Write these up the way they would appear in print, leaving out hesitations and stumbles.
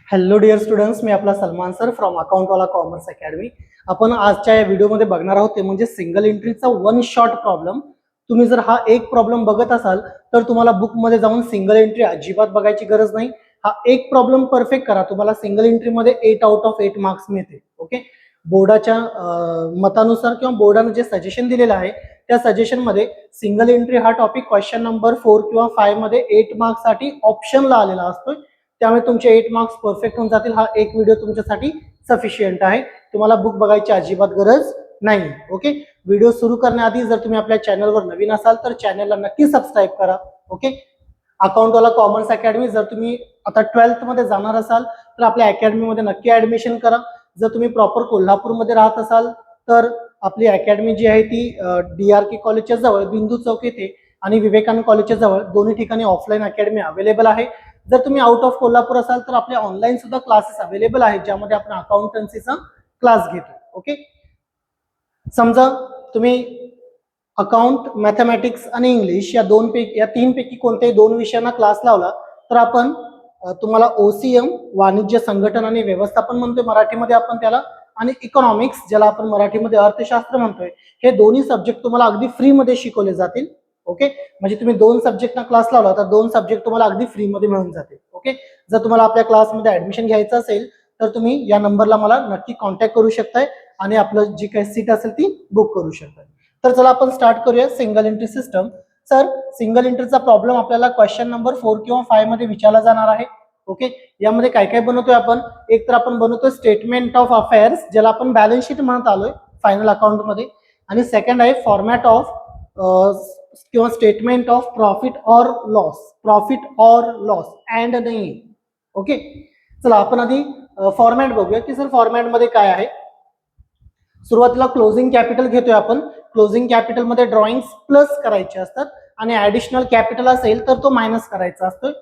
Hello dear students, मी आपला Salman sir from Accountwala commerce academy. आपण आजच्या या व्हिडिओमध्ये बघणार आहोत ते म्हणजे सिंगल एंट्रीचा वन शॉट प्रॉब्लेम. तुम्ही जर हा एक प्रॉब्लेम बघत असाल तर तुम्हाला बुकमध्ये जाऊन सिंगल एंट्री अजिबात बघायची गरज नाही. हा एक प्रॉब्लेम परफेक्ट करा, तुम्हाला सिंगल एंट्रीमध्ये 8 आउट ऑफ 8 मार्क्स मिळते. ओके, बोर्डाच्या मतानुसार किंवा बोर्डाने जे सजेशन दिलेलं आहे त्या सजेशनमध्ये सिंगल एंट्री हा टॉपिक क्वेश्चन नंबर 4 किंवा 5 मध्ये 8 मार्क्ससाठी ऑप्शनला आलेला असतोय. त्यामुळे तुमचे 8 मार्क्स परफेक्ट होऊन जातील. हा एक व्हिडिओ तुमच्यासाठी सफिशियंट आहे, तुम्हाला बुक बघायची अजिबात गरज नाही. ओके, व्हिडिओ सुरू करण्याआधी जर तुम्ही आपल्या चॅनलवर नवीन असाल तर चॅनलला नक्की सबस्क्राईब करा. ओके, अकाउंटवाला कॉमर्स अकॅडमी, जर तुम्ही आता 12th मध्ये जाणार असाल तर आपल्या अकॅडमीमध्ये नक्की ऍडमिशन करा. जर तुम्ही प्रॉपर कोल्हापूरमध्ये राहत असाल तर आपली अकॅडमी जी आहे ती DRK कॉलेजच्या जवळ बिंदू चौक येथे आणि विवेकानंद कॉलेजच्या जवळ दोन्ही ठिकाणी ऑफलाईन अकॅडमी अवेलेबल आहे. जर तुम्ही आउट ऑफ कोल्हापूर असाल तर आपले ऑनलाईन सुद्धा क्लासेस अवेलेबल आहेत ज्यामध्ये आपण अकाउंटन्सीचा क्लास घेतो. ओके, समजा तुम्ही अकाउंट, मॅथमॅटिक्स आणि इंग्लिश या तीन पैकी कोणत्याही दोन विषयांना क्लास लावला तर आपण तुम्हाला OCM वाणिज्य संघटन आणि व्यवस्थापन म्हणतोय मराठीमध्ये आपण त्याला, आणि इकॉनॉमिक्स ज्याला आपण मराठीमध्ये अर्थशास्त्र म्हणतोय, हे दोन्ही सब्जेक्ट तुम्हाला अगदी फ्री मध्ये शिकवले जातील. ओके, म्हणजे तुम्ही दोन सब्जेक्टना क्लास लावला तर दोन सब्जेक्ट तुम्हाला अगदी फ्री मध्ये मिळून जातील. ओके, जर तुम्हाला आपल्या क्लासमध्ये ऍडमिशन घ्यायचं असेल तर तुम्ही या नंबरला मला नक्की कॉन्टॅक्ट करू शकताय आणि आपलं जी काही सीट असेल ती बुक करू शकताय. तर चला आपण स्टार्ट करूया single entry system. Sir, single एंट्रीचा प्रॉब्लेम आपल्याला क्वेश्चन नंबर 4 किंवा 5 मध्ये विचारला जाणार आहे. ओके, यामध्ये काय काय बनवतोय आपण? एक तर आपण बनवतोय स्टेटमेंट ऑफ अफेअर्स, ज्याला आपण बॅलन्स शीट म्हणत आलोय फायनल अकाउंट मध्ये, आणि सेकंड आहे फॉर्मॅट ऑफ किंवा statement of profit or loss and नाही. ओके, चला आपण आधी फॉर्मॅट बघूया की सर फॉर्मॅट मध्ये काय आहे. सुरुवातीला क्लोजिंग कॅपिटल घेतोय आपण. क्लोजिंग कॅपिटल मध्ये ड्रॉइंग्स प्लस करायचे असतात आणि ऍडिशनल कॅपिटल असेल तर तो मायनस करायचा असतोय.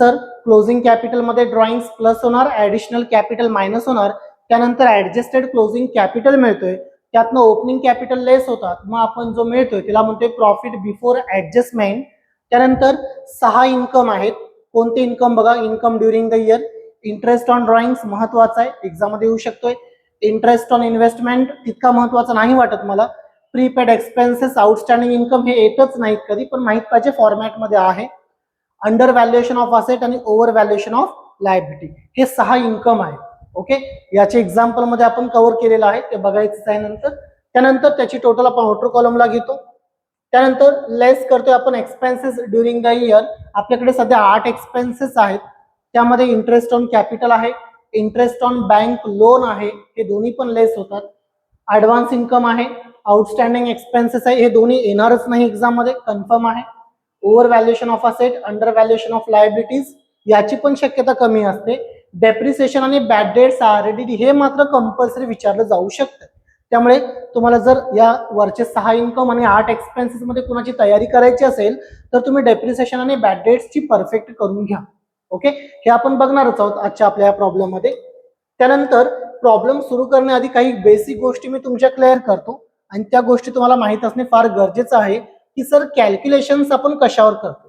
सर, क्लोजिंग कॅपिटल मध्ये ड्रॉइंग्स प्लस होणार, ऍडिशनल कॅपिटल मायनस होणार, त्यानंतर ऍडजस्टेड क्लोजिंग कॅपिटल मिळतोय, त्यातनं ओपनिंग कॅपिटल लेस होतात, मग आपण जो मिळतोय त्याला म्हणतोय प्रॉफिट बिफोर ऍडजस्टमेंट. त्यानंतर 6 इन्कम आहेत. कोणते इन्कम? बघा, income during the year, interest on drawings महत्वाचा आहे, एक्झाम मध्ये येऊ शकतोय. इंटरेस्ट ऑन इन्व्हेस्टमेंट तितका महत्वाचा नाही वाटत मला. प्रीपेड एक्सपेन्सेस, आउटस्टँडिंग इन्कम हे येतच नाहीत कधी, पण माहित पाहिजे फॉर्मॅट मध्ये आहे. अंडर व्हॅल्युएशन ऑफ असेट आणि ओव्हर व्हॅल्युएशन ऑफ लायबिलिटी, हे 6 इन्कम आहे. ओके, याचे एक्झाम्पल मध्ये आपण कव्हर केलेलं आहे, ते बघायचं आहे नंतर. त्यानंतर त्याची टोटल आपण आउटर कॉलमला घेतो. त्यानंतर लेस करतोय आपण एक्सपेन्सेस ड्युरिंग द इयर. आपल्याकडे सध्या 8 एक्सपेन्सेस आहेत, त्यामध्ये इंटरेस्ट ऑन कॅपिटल आहे, इंटरेस्ट ऑन बँक लोन आहे, हे दोन्ही पण लेस होतात. ऍडव्हान्स इन्कम आहे, आउटस्टँडिंग एक्सपेन्सेस आहे, हे दोन्ही येणारच नाही एक्झाम मध्ये, कन्फर्म आहे. Over valuation of asset, under valuation of liabilities, याची पण शक्यता कमी असते. डेप्रिसिएशन आणि बॅड डेट्स RDD हे मात्र कंपल्सरी विचारलं जाऊ शकतं. त्यामुळे तुम्हाला जर या वरचे 6 इन्कम आणि 8 एक्सपेन्सेस मध्ये कुणाची तयारी करायची असेल तर तुम्ही डेप्रिसिएशन आणि बॅड डेट्सची परफेक्ट करून घ्या. ओके, हे आपण बघणारच आहोत आजच्या आपल्या या प्रॉब्लेम मध्ये. त्यानंतर प्रॉब्लेम सुरू करण्याआधी काही बेसिक गोष्टी मी तुमच्या क्लिअर करतो आणि त्या गोष्टी तुम्हाला माहित असणे फार गरजेचं आहे की सर कॅल्क्युलेशन्स आपण कशावर करतो.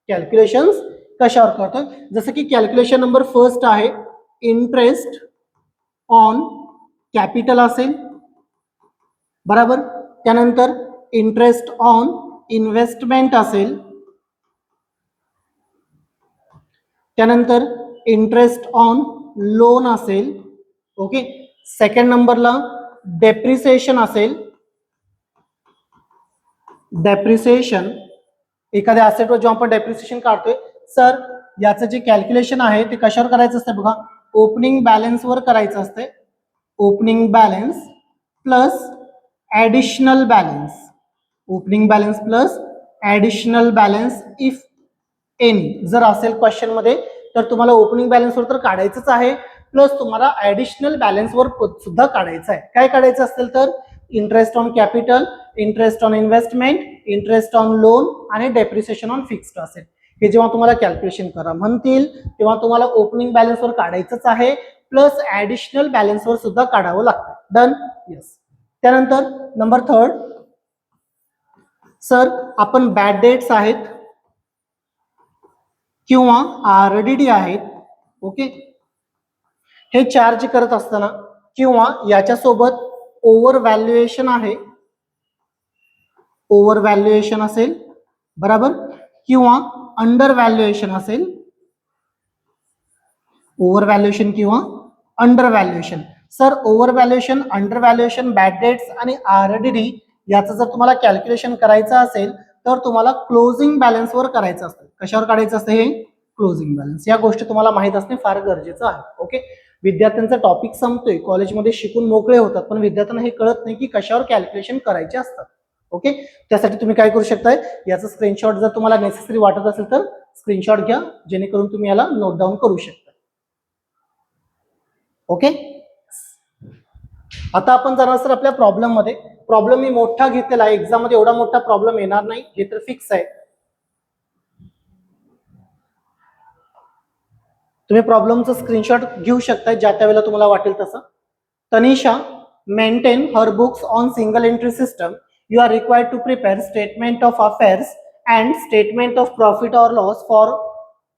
कॅल्क्युलेशन्स कशावर करतो? जसं की कॅल्क्युलेशन नंबर फर्स्ट आहे इंटरेस्ट ऑन कॅपिटल असेल, बरोबर. त्यानंतर इंटरेस्ट ऑन इन्व्हेस्टमेंट असेल, त्यानंतर इंटरेस्ट ऑन लोन असेल. ओके, सेकंड नंबरला डेप्रिसिएशन असेल. डेप्रिसिएशन, एखाद्या असेटवर जेव्हा आपण डेप्रिसिएशन काढतोय, सर याचं जे कॅल्क्युलेशन आहे ते कशावर करायचं असतं? बघा, ओपनिंग बॅलन्स वर करायचं असते. Opening balance plus additional balance, opening balance plus additional balance if any जर असेल क्वेश्चन मध्ये तर तुम्हाला ओपनिंग बॅलन्स वर तर काढायचंच आहे, प्लस तुम्हाला ऍडिशनल बॅलन्स वर सुद्धा काढायचं आहे. काय काढायचं असेल तर interest on capital, interest on investment, interest on loan आणि डेप्रिसिएशन ऑन फिक्स्ड असेल. हे जेव्हा तुम्हाला कॅल्क्युलेशन करा म्हणतील तेव्हा तुम्हाला ओपनिंग बॅलन्स वर काढायचंच आहे, प्लस ऍडिशनल बॅलन्स वर सुद्धा काढावं लागतं. डन? येस. त्यानंतर नंबर 3, सर आपण बॅड डेट्स आहेत किंवा RDD आहेत. ओके, हे चार्ज करत असताना किंवा याच्यासोबत ओव्हर व्हॅल्युएशन आहे, ओव्हर व्हॅल्युएशन असेल बरोबर, किंवा अंडर व्हॅल्युएशन असेल, ओव्हर व्हॅल्युएशन किंवा under valuation. Sir over valuation, under valuation, bad debts आणि आरडीडी याचं जर तुम्हाला कॅल्क्युलेशन करायचं असेल तर तुम्हाला क्लोजिंग बॅलन्सवर करायचं असतं. कशावर काढायचं असतं हे? Closing balance. या गोष्टी तुम्हाला माहित असणे फार गरजेचं आहे. ओके, विद्यार्थ्यांचा टॉपिक संपतोय, कॉलेजमध्ये शिकून मोकळे होतात, पण विद्यार्थ्यांना हे कळत नाही की कशावर कॅल्क्युलेशन करायचे असतात. ओके, त्यासाठी तुम्ही काय करू शकताय, याचा स्क्रीनशॉट जर तुम्हाला नेसेसरी वाटत असेल तर स्क्रीनशॉट घ्या, जेणेकरून तुम्ही याला नोट डाऊन करू शकता. ओके, आता आपण जाणार सर आपल्या प्रॉब्लेम मध्ये. प्रॉब्लेम मी मोठा घेतलेला आहे, एक्झाम मध्ये एवढा मोठा प्रॉब्लेम येणार नाही, हे तर फिक्स आहे. तुम्ही प्रॉब्लेमचं स्क्रीनशॉट घेऊ शकता ज्या त्या वेळेला तुम्हाला वाटेल तसं. Tanisha maintain her books on single entry system. You are required to prepare statement of affairs and statement of profit or loss for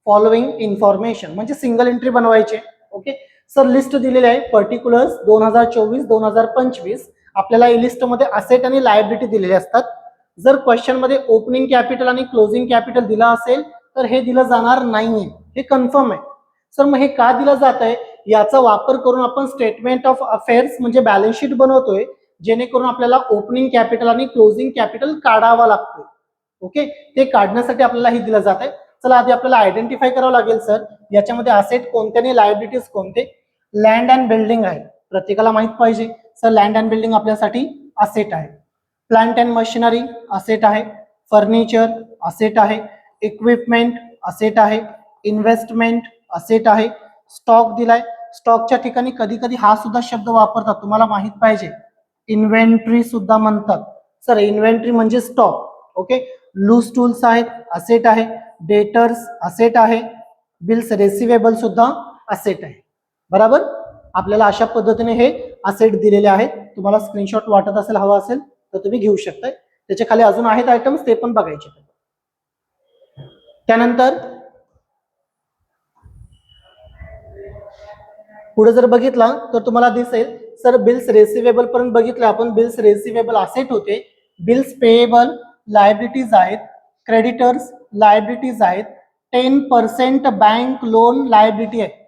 following information. म्हणजे सिंगल एंट्री बनवायचे. ओके सर, लिस्ट दिलेली आहे पर्टिक्युलर्स 2024-2025. आपल्याला या लिस्ट मध्ये asset आणि liability दिलेले असतात. जर क्वेश्चन मध्ये ओपनिंग कॅपिटल आणि क्लोजिंग कॅपिटल दिला असेल तर हे दिलं जाणार नाहीये, हे कन्फर्म आहे. सर मग हे का दिलं जात आहे, याचा वापर करून आपण स्टेटमेंट ऑफ अफेअर्स म्हणजे बॅलन्स शीट बनवतोय, जेणेकरून आपल्याला ओपनिंग कॅपिटल आणि क्लोजिंग कॅपिटल काढावा लागतोय. ओके, ते काढण्यासाठी आपल्याला हे दिलं जात आहे. चला आधी आपल्याला आयडेंटिफाय करावं लागेल सर याच्यामध्ये असेट कोणते आणि लायबिलिटीज कोणते. लँड अँड बिल्डिंग आहे, प्रत्येकाला माहित पाहिजे. सर लँड अँड बिल्डिंग आपल्यासाठी असेट आहे. प्लांट अँड मशिनरी असेट आहे. फर्निचर असेट आहे. इक्विपमेंट असेट आहे. इन्व्हेस्टमेंट असेट आहे. स्टॉक दिलाय, स्टॉकच्या ठिकाणी कधी कधी हा सुद्धा शब्द वापरतात, तुम्हाला माहित पाहिजे. इन्व्हेंटरी सुद्धा म्हणतात. सर इन्व्हेंटरी म्हणजे स्टॉक. ओके, लूज टूल्स आहेत, असेट आहे. डेटर्स असेट आहे. बिल्स रेसिवेबल सुद्धा असेट आहे. बरोबर, आपल्याला अशा पद्धतीने हे असेट दिलेले आहेत. तुम्हाला स्क्रीनशॉट वाटत असेल, हवा असेल तर तुम्ही घेऊ शकताय. त्याच्या खाली अजून आहेत आयटम्स, ते पण बघायचे. त्यानंतर पुढे जर बघितला तर तुम्हाला दिसेल सर बिल्स रेसिवेबल पर्यंत बघितलं आपण. बिल्स रेसिवेबल असेट होते. बिल्स पेएबल लायबिलिटीज आहेत. क्रेडिटर्स लायबिलिटीज आहेत. 10% बँक लोन लायबिलिटी आहे.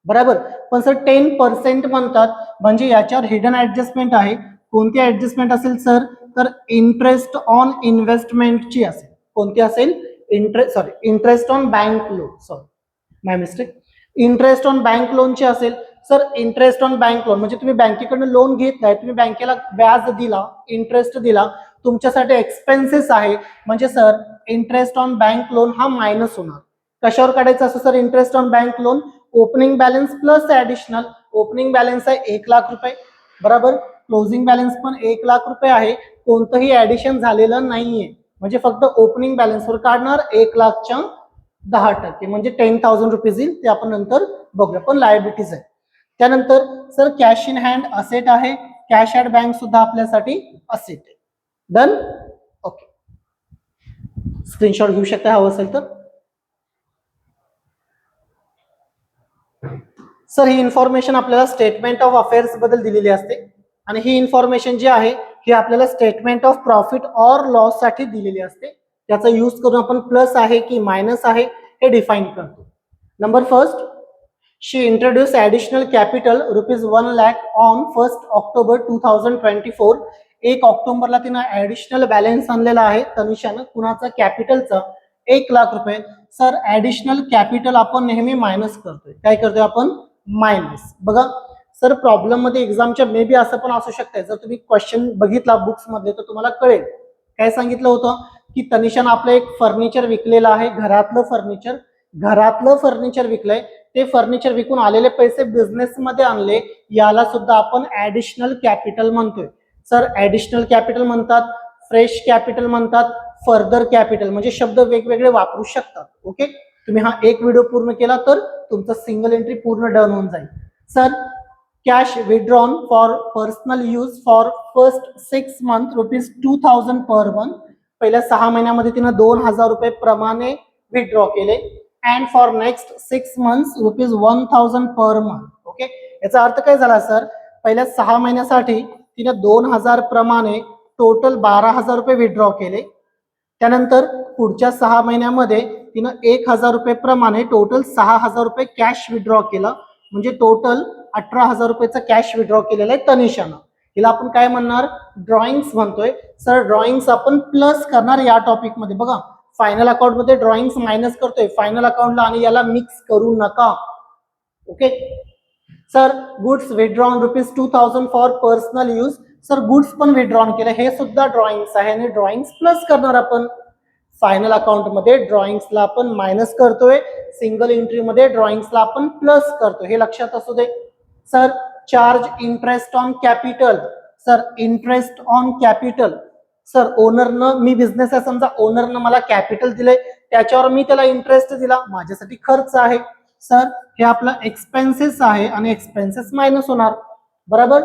बरोबर, पण सर 10% म्हणतात म्हणजे याच्यावर हिडन ऍडजस्टमेंट आहे. कोणती ऍडजस्टमेंट असेल सर, तर इंटरेस्ट ऑन इन्व्हेस्टमेंटची असेल. कोणती असेल? Interest on bank loan, sorry my mistake, interest on bank लोनची असेल. Sir interest on bank loan म्हणजे तुम्ही बँकेकडून लोन घेतलाय, तुम्ही बँकेला व्याज दिला, इंटरेस्ट दिला, तुमच्यासाठी एक्सपेन्सेस आहे, म्हणजे sir interest on bank loan हा मायनस होणार. कशावर काढायचं असं sir interest on bank loan? Opening balance plus additional. Opening balance आहे 1 लाख रुपये, बरोबर. क्लोजिंग बॅलन्स पण 1 लाख रुपये आहे. कोणतंही ऍडिशन झालेलं नाहीये, म्हणजे फक्त ओपनिंग बॅलन्सवर काढणार 1,00,000च्या 10% म्हणजे 10,000 रुपीज येईल. ते आपण नंतर बघूया, पण लायबिलिटीज आहे. त्यानंतर sir cash in hand asset आहे. कॅश ॲट बँक सुद्धा आपल्यासाठी असेट आहे. डन. ओके, स्क्रीनशॉट घेऊ शकता हवं असेल तर. सर ही इन्फॉर्मेशन आपल्याला स्टेटमेंट ऑफ अफेअर्स बद्दल दिलेली असते आणि ही इन्फॉर्मेशन जी आहे ही आपल्याला statement of profit or loss साठी दिलेली असते. त्याचा यूज करून आपण प्लस आहे की मायनस आहे हे डिफाईन करतो. Number first, she introduce additional capital ₹1 lakh on 1 October 2024. 1 ऑक्टोबरला तिनं ऍडिशनल बॅलन्स आणलेला आहे तनिषानं. कुणाचा? कॅपिटलचा 1 लाख रुपये. सर ऍडिशनल कॅपिटल आपण नेहमी मायनस करतोय. काय करतोय आपण? मायनस. बघा सर प्रॉब्लेम मध्ये एक्झामच्या मे बी असं पण असू शकतंय, जर तुम्ही क्वेश्चन बघितला बुक्स मध्ये तर तुम्हाला कळेल. काय सांगितलं होतं की तनिषानं आपलं एक फर्निचर विकलेलं आहे, घरातलं फर्निचर विकलंय. ते फर्निचर विकून आलेले पैसे बिझनेस मध्ये आणले, याला सुद्धा आपण ऍडिशनल कॅपिटल म्हणतोय. सर ऍडिशनल कॅपिटल म्हणतात, फ्रेश कॅपिटल म्हणतात, फर्दर कॅपिटल, म्हणजे शब्द वेगवेगळे वापरू शकतात. ओके, तुम्ही हा एक व्हिडिओ पूर्ण केला तर तुमचं सिंगल एंट्री पूर्ण डन होऊन जाईल. Sir cash withdrawn for personal use for first 6 month ₹2,000 per month. पहिल्या 6 महिन्यामध्ये तिनं 2,000 रुपये प्रमाणे विड्रॉ केले. And for next 6 months ₹1,000 per month. Okay, याचा अर्थ काय झाला सर, पहिल्या 6 महिन्यासाठी तिने 2000 प्रमाणे टोटल 12,000 रुपये विड्रॉ केले. त्यानंतर पुढच्या 6 महिन्यामध्ये तिनं 1,000 रुपये प्रमाणे टोटल 6,000 रुपये कॅश विड्रॉ केलं. म्हणजे टोटल 18,000 रुपयाचा कॅश विड्रॉ केलेला आहे तनिषानं. हिला आपण काय म्हणणार, ड्रॉइंग्स म्हणतोय. सर ड्रॉइंग्स आपण प्लस करणार या टॉपिक मध्ये. बघा फायनल अकाउंट मध्ये ड्रॉइंग्स मायनस करतोय, फायनल अकाउंटला आणि याला मिक्स करू नका. Okay sir, goods withdrawn ₹2,000 for personal use. Sir goods पण विड्रॉन केले, हे सुद्धा ड्रॉइंग्स आहे आणि ड्रॉइंग्स प्लस करणार आपण. फायनल अकाउंट मध्ये ड्रॉइंग्सला आपण मायनस करतोय, सिंगल एंट्री मध्ये ड्रॉइंग्सला आपण प्लस करतोय, हे लक्षात असू दे. Sir charge interest on capital. Sir interest on capital, sir ओनरनं, मी बिझनेस आहे समजा, ओनरनं मला कॅपिटल दिले, त्याच्यावर मी त्याला इंटरेस्ट दिला, माझ्यासाठी खर्च आहे. सर हे आपला एक्सपेन्सेस आहे आणि एक्सपेन्सेस मायनस होणार, बरोबर.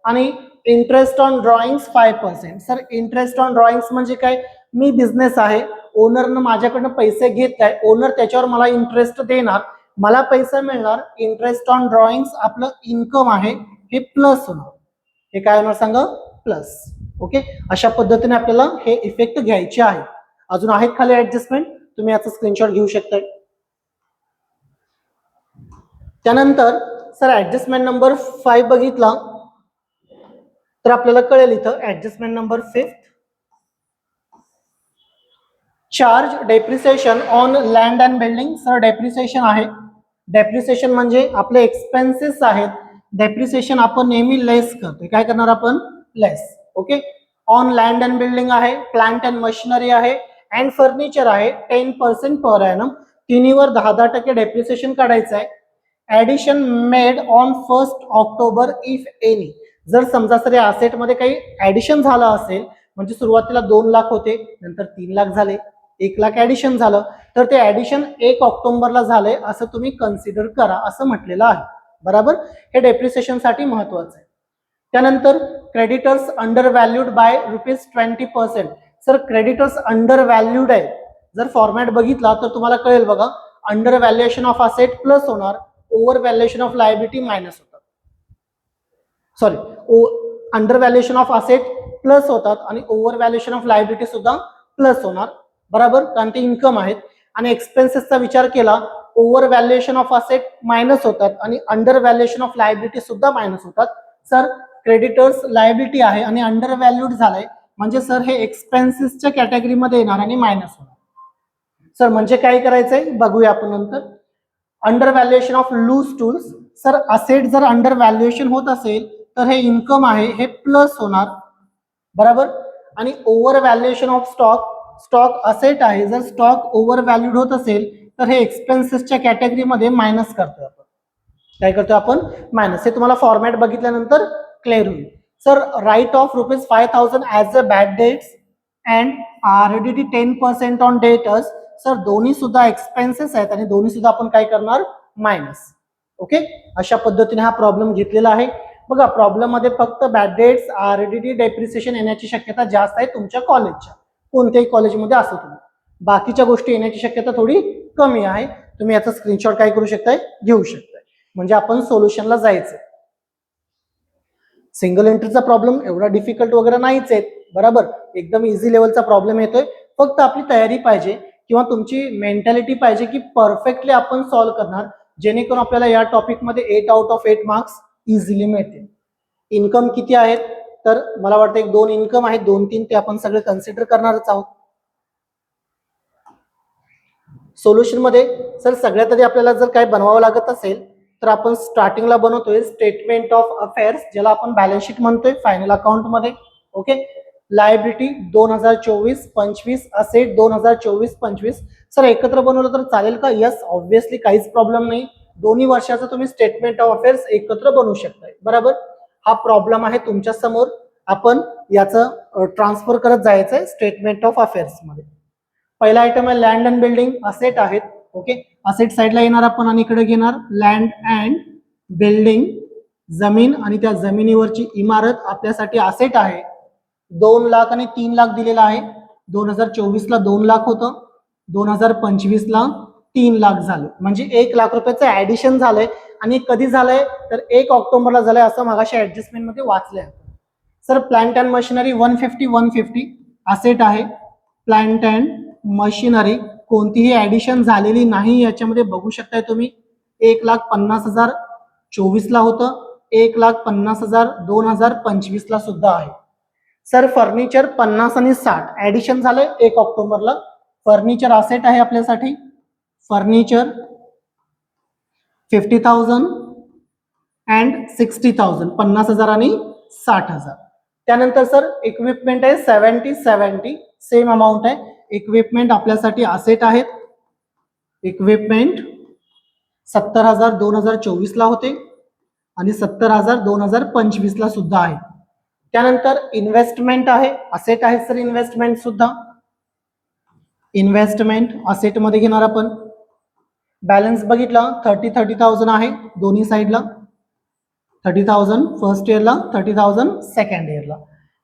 आणि interest on drawings 5%. Sir interest on drawings म्हणजे काय, मी बिझनेस आहे, ओनरनं माझ्याकडनं पैसे घेत आहे, ओनर त्याच्यावर मला इंटरेस्ट देणार, मला पैसा मिळणार. इंटरेस्ट ऑन ड्रॉइंग्स आपलं इन्कम आहे, हे प्लस होणार. हे काय होणार सांगा, प्लस. ओके, अशा पद्धतीने आपल्याला हे इफेक्ट घ्यायचे आहे. अजून आहेत खाली ऍडजस्टमेंट, तुम्ही याचा स्क्रीनशॉट घेऊ शकताय. त्यानंतर सर ऍडजस्टमेंट नंबर 5 बघितला तर आपल्याला कळेल इथं adjustment number 5, charge depreciation on land and building. Sir depreciation आहे, डेप्रिसिएशन म्हणजे आपले एक्सपेन्सेस आहेत, डेप्रिसिएशन आपण नेहमी लेस करतोय, काय करणार आपण, less. Okay, on land and building आहे, प्लांट अँड मशिनरी आहे, अँड फर्निचर आहे 10% पर एनम. तिन्हीवर 10% डेप्रिसिएशन काढायचं आहे. Addition made on 1 October if any. जर समजा सर या असेट मध्ये काही ऍडिशन झालं असेल, म्हणजे सुरुवातीला 2 लाख होते, नंतर 3 लाख झाले, 1 लाख ऍडिशन झालं, तर ते ऍडिशन 1 ऑक्टोबरला झाले असं तुम्ही कन्सिडर करा, असं म्हटलेलं आहे, बरोबर. हे डेप्रिसिएशन साठी महत्वाचं आहे. त्यानंतर creditors under valued by ₹20%. Sir creditors under valued आहे, जर फॉर्मॅट बघितला तर तुम्हाला कळेल बघा, under valuation of asset plus होणार, over valuation of liability minus होतात. Sorry, under valuation of asset plus होतात आणि ओव्हर व्हॅल्युएशन ऑफ लायबिलिटी सुद्धा प्लस होणार, बरोबर, कारण ते इन्कम आहेत. आणि एक्सपेन्सेसचा विचार केला, over valuation of asset minus होतात आणि अंडर व्हॅल्युएशन ऑफ लायबिलिटी सुद्धा मायनस होतात. सर क्रेडिटर्स लायबिलिटी आहे आणि अंडर व्हॅल्यूड झालंय, म्हणजे सर हे एक्सपेन्सेसच्या कॅटेगरीमध्ये येणार आणि मायनस होणार. सर म्हणजे काय करायचंय बघूया आपण नंतर. Under valuation of loose tools. Sir asset जर अंडर व्हॅल्युएशन होत असेल तर हे इन्कम आहे, हे प्लस होणार, बरोबर. आणि over valuation of stock, stock asset आहे, जर स्टॉक ओव्हर व्हॅल्यूड होत असेल तर हे एक्सपेन्सेसच्या कॅटेगरीमध्ये मायनस करतोय आपण. काय करतोय आपण, मायनस. हे तुम्हाला फॉर्मॅट बघितल्यानंतर क्लिअर होईल. Sir write off ₹5,000 as a bad debts and RDD 10% on debtors. Sir दोन्ही सुद्धा एक्सपेन्सेस आहेत आणि दोन्ही सुद्धा आपण काय करणार, मायनस. ओके, अशा पद्धतीने हा प्रॉब्लेम घेतलेला आहे. बघा प्रॉब्लेम मध्ये फक्त बॅड डेट्स, RDD, डेप्रिसिएशन येण्याची शक्यता जास्त आहे तुमच्या कॉलेजच्या, कोणत्याही कॉलेजमध्ये असो तुम्ही. बाकीच्या गोष्टी येण्याची शक्यता थोडी कमी आहे. तुम्ही याचा स्क्रीनशॉट काय करू शकताय, घेऊ शकताय, म्हणजे आपण सोल्युशनला जायचं. सिंगल एंट्रीचा प्रॉब्लेम एवढा डिफिकल्ट वगैरे नाहीच आहे, बरोबर, एकदम इझी लेवलचा प्रॉब्लेम येतोय. फक्त आपली तयारी पाहिजे किंवा तुमची मेंटॅलिटी पाहिजे की परफेक्टली आपण सॉल्व्ह करणार, जेणेकरून आपल्याला या टॉपिक मध्ये 8 आउट ऑफ 8 मार्क्स इझिली मिळतील. इन्कम किती आहेत, तर मला वाटतं 1-2 इन्कम आहेत, 2-3 ते आपण सगळे कन्सिडर करणारच आहोत. सोल्युशन मध्ये सर सगळ्यात आधी आपल्याला जर काय बनवावं लागत असेल तर आपण स्टार्टिंगला बनवतोय स्टेटमेंट ऑफ अफेअर्स, ज्याला आपण बॅलन्स शीट म्हणतोय फायनल अकाउंट मध्ये. Okay, liability 2024-25, asset 2024-25. सर एकत्र बनवलं तर चालेल का, यस ऑब्व्हियसली, काहीच प्रॉब्लेम नाही. दोन्ही वर्षाचं तुम्ही स्टेटमेंट ऑफ अफेअर्स एकत्र बनवू शकताय, बरोबर. हा प्रॉब्लेम आहे तुमच्या समोर, आपण याचं ट्रान्सफर करत जायचंय स्टेटमेंट ऑफ अफेअर्स मध्ये. पहिला आयटम आहे लँड अँड बिल्डिंग, असेट आहेत. ओके, असेट साइडला येणार आपण आणि इकडे घेणार लँड अँड बिल्डिंग, जमीन आणि त्या जमिनीवरची इमारत आपल्यासाठी असेट आहे. 2 लाख आणि 3 लाख दिलेला आहे. 2024ला 2 लाख होतं, 2025ला 3 लाख झालं, म्हणजे 1 लाख रुपयाचं ऍडिशन झालंय आणि कधी झालंय तर 1 ऑक्टोबरला झालंय असं मागाशी ऍडजस्टमेंट मध्ये वाचलंय. Sir plant and machinery 150 asset आहे. प्लांट अँड मशिनरी कोणतीही ऍडिशन झालेली नाही याच्यामध्ये बघू शकताय तुम्ही. 1,50,000 24ला होतं, 1,50,000 2025ला सुद्धा आहे. सर फर्निचर 50 आणि 60 ऍडिशन झालंय 1 ऑक्टोबरला. फर्निचर असेट आहे आपल्यासाठी. फर्निचर 50,000 अँड 60,000 50,000 आणि 60,000. त्यानंतर सर इक्विपमेंट आहे 70 सेम अमाऊंट आहे. इक्विपमेंट आपल्यासाठी असेट आहेत. इक्विपमेंट 70,000 2024ला होते आणि 70,000 2025ला सुद्धा आहे. त्यानंतर इन्व्हेस्टमेंट आहे, असेट आहे सर इन्व्हेस्टमेंट सुद्धा. इन्व्हेस्टमेंट असेट मध्ये घेणार आपण. बॅलन्स बघितला 30,000 आहे दोन्ही साईडला. 30,000 फर्स्ट इयरला, 30,000 सेकंड इयरला.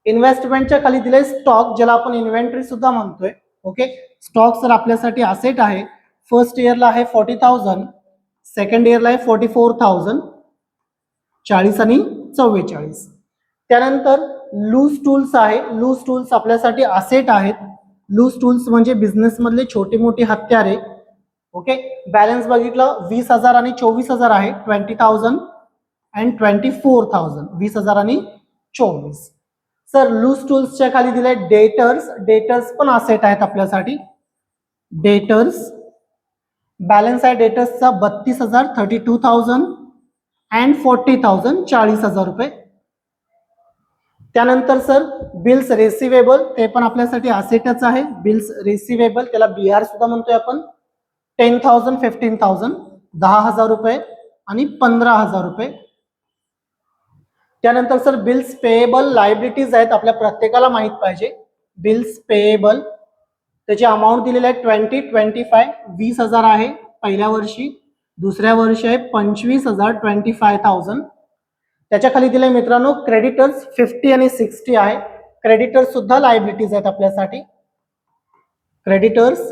इन्व्हेस्टमेंटच्या खाली दिले स्टॉक, ज्याला आपण इन्व्हेंटरी सुद्धा म्हणतोय. ओके, स्टॉक सर आपल्यासाठी असेट आहे. फर्स्ट इयरला आहे 40,000, सेकंड इयरला आहे 44,000 40 आणि 44. त्यानंतर लूज टूल्स आहे. लूज टूल्स आपल्यासाठी असेट आहेत. लूज टूल्स म्हणजे बिझनेस मधले छोटे मोठे हत्यारे. ओके, बॅलन्स बघितलं 20,000 आणि 24,000 आहे. 20,000 अँड 24,000 20,000 आणि 24. सर लूज टूल्सच्या खाली दिले डेटर्स. डेटर्स पण असेट आहेत आपल्यासाठी. डेटर्स बॅलन्स आहे डेटर्सचा 32,000 32,000 अँड 40,000 40,000 रुपये. त्यानंतर सर बिल्स रिसिवेबल, ते पण आपल्यासाठी असेटच आहे. बिल्स रिसिवेबल त्याला बिहार सुद्धा म्हणतोय आपण. 10,000 15,000 10,000 रुपये आणि 15,000 रुपये. त्यानंतर सर बिल्स पेएबल लायबिलिटीज आहेत, आपल्या प्रत्येकाला माहित पाहिजे. बिल्स पेएबल त्याची अमाऊंट दिलेली आहे 25 20,000 आहे पहिल्या वर्षी. दुसऱ्या वर्षी आहे 25,000 25,000. त्याच्या खाली दिले मित्रांनो क्रेडिटर्स 50 आणि 60 आहे. क्रेडिटर्स सुद्धा लायबिलिटीज आहेत आपल्यासाठी. क्रेडिटर्स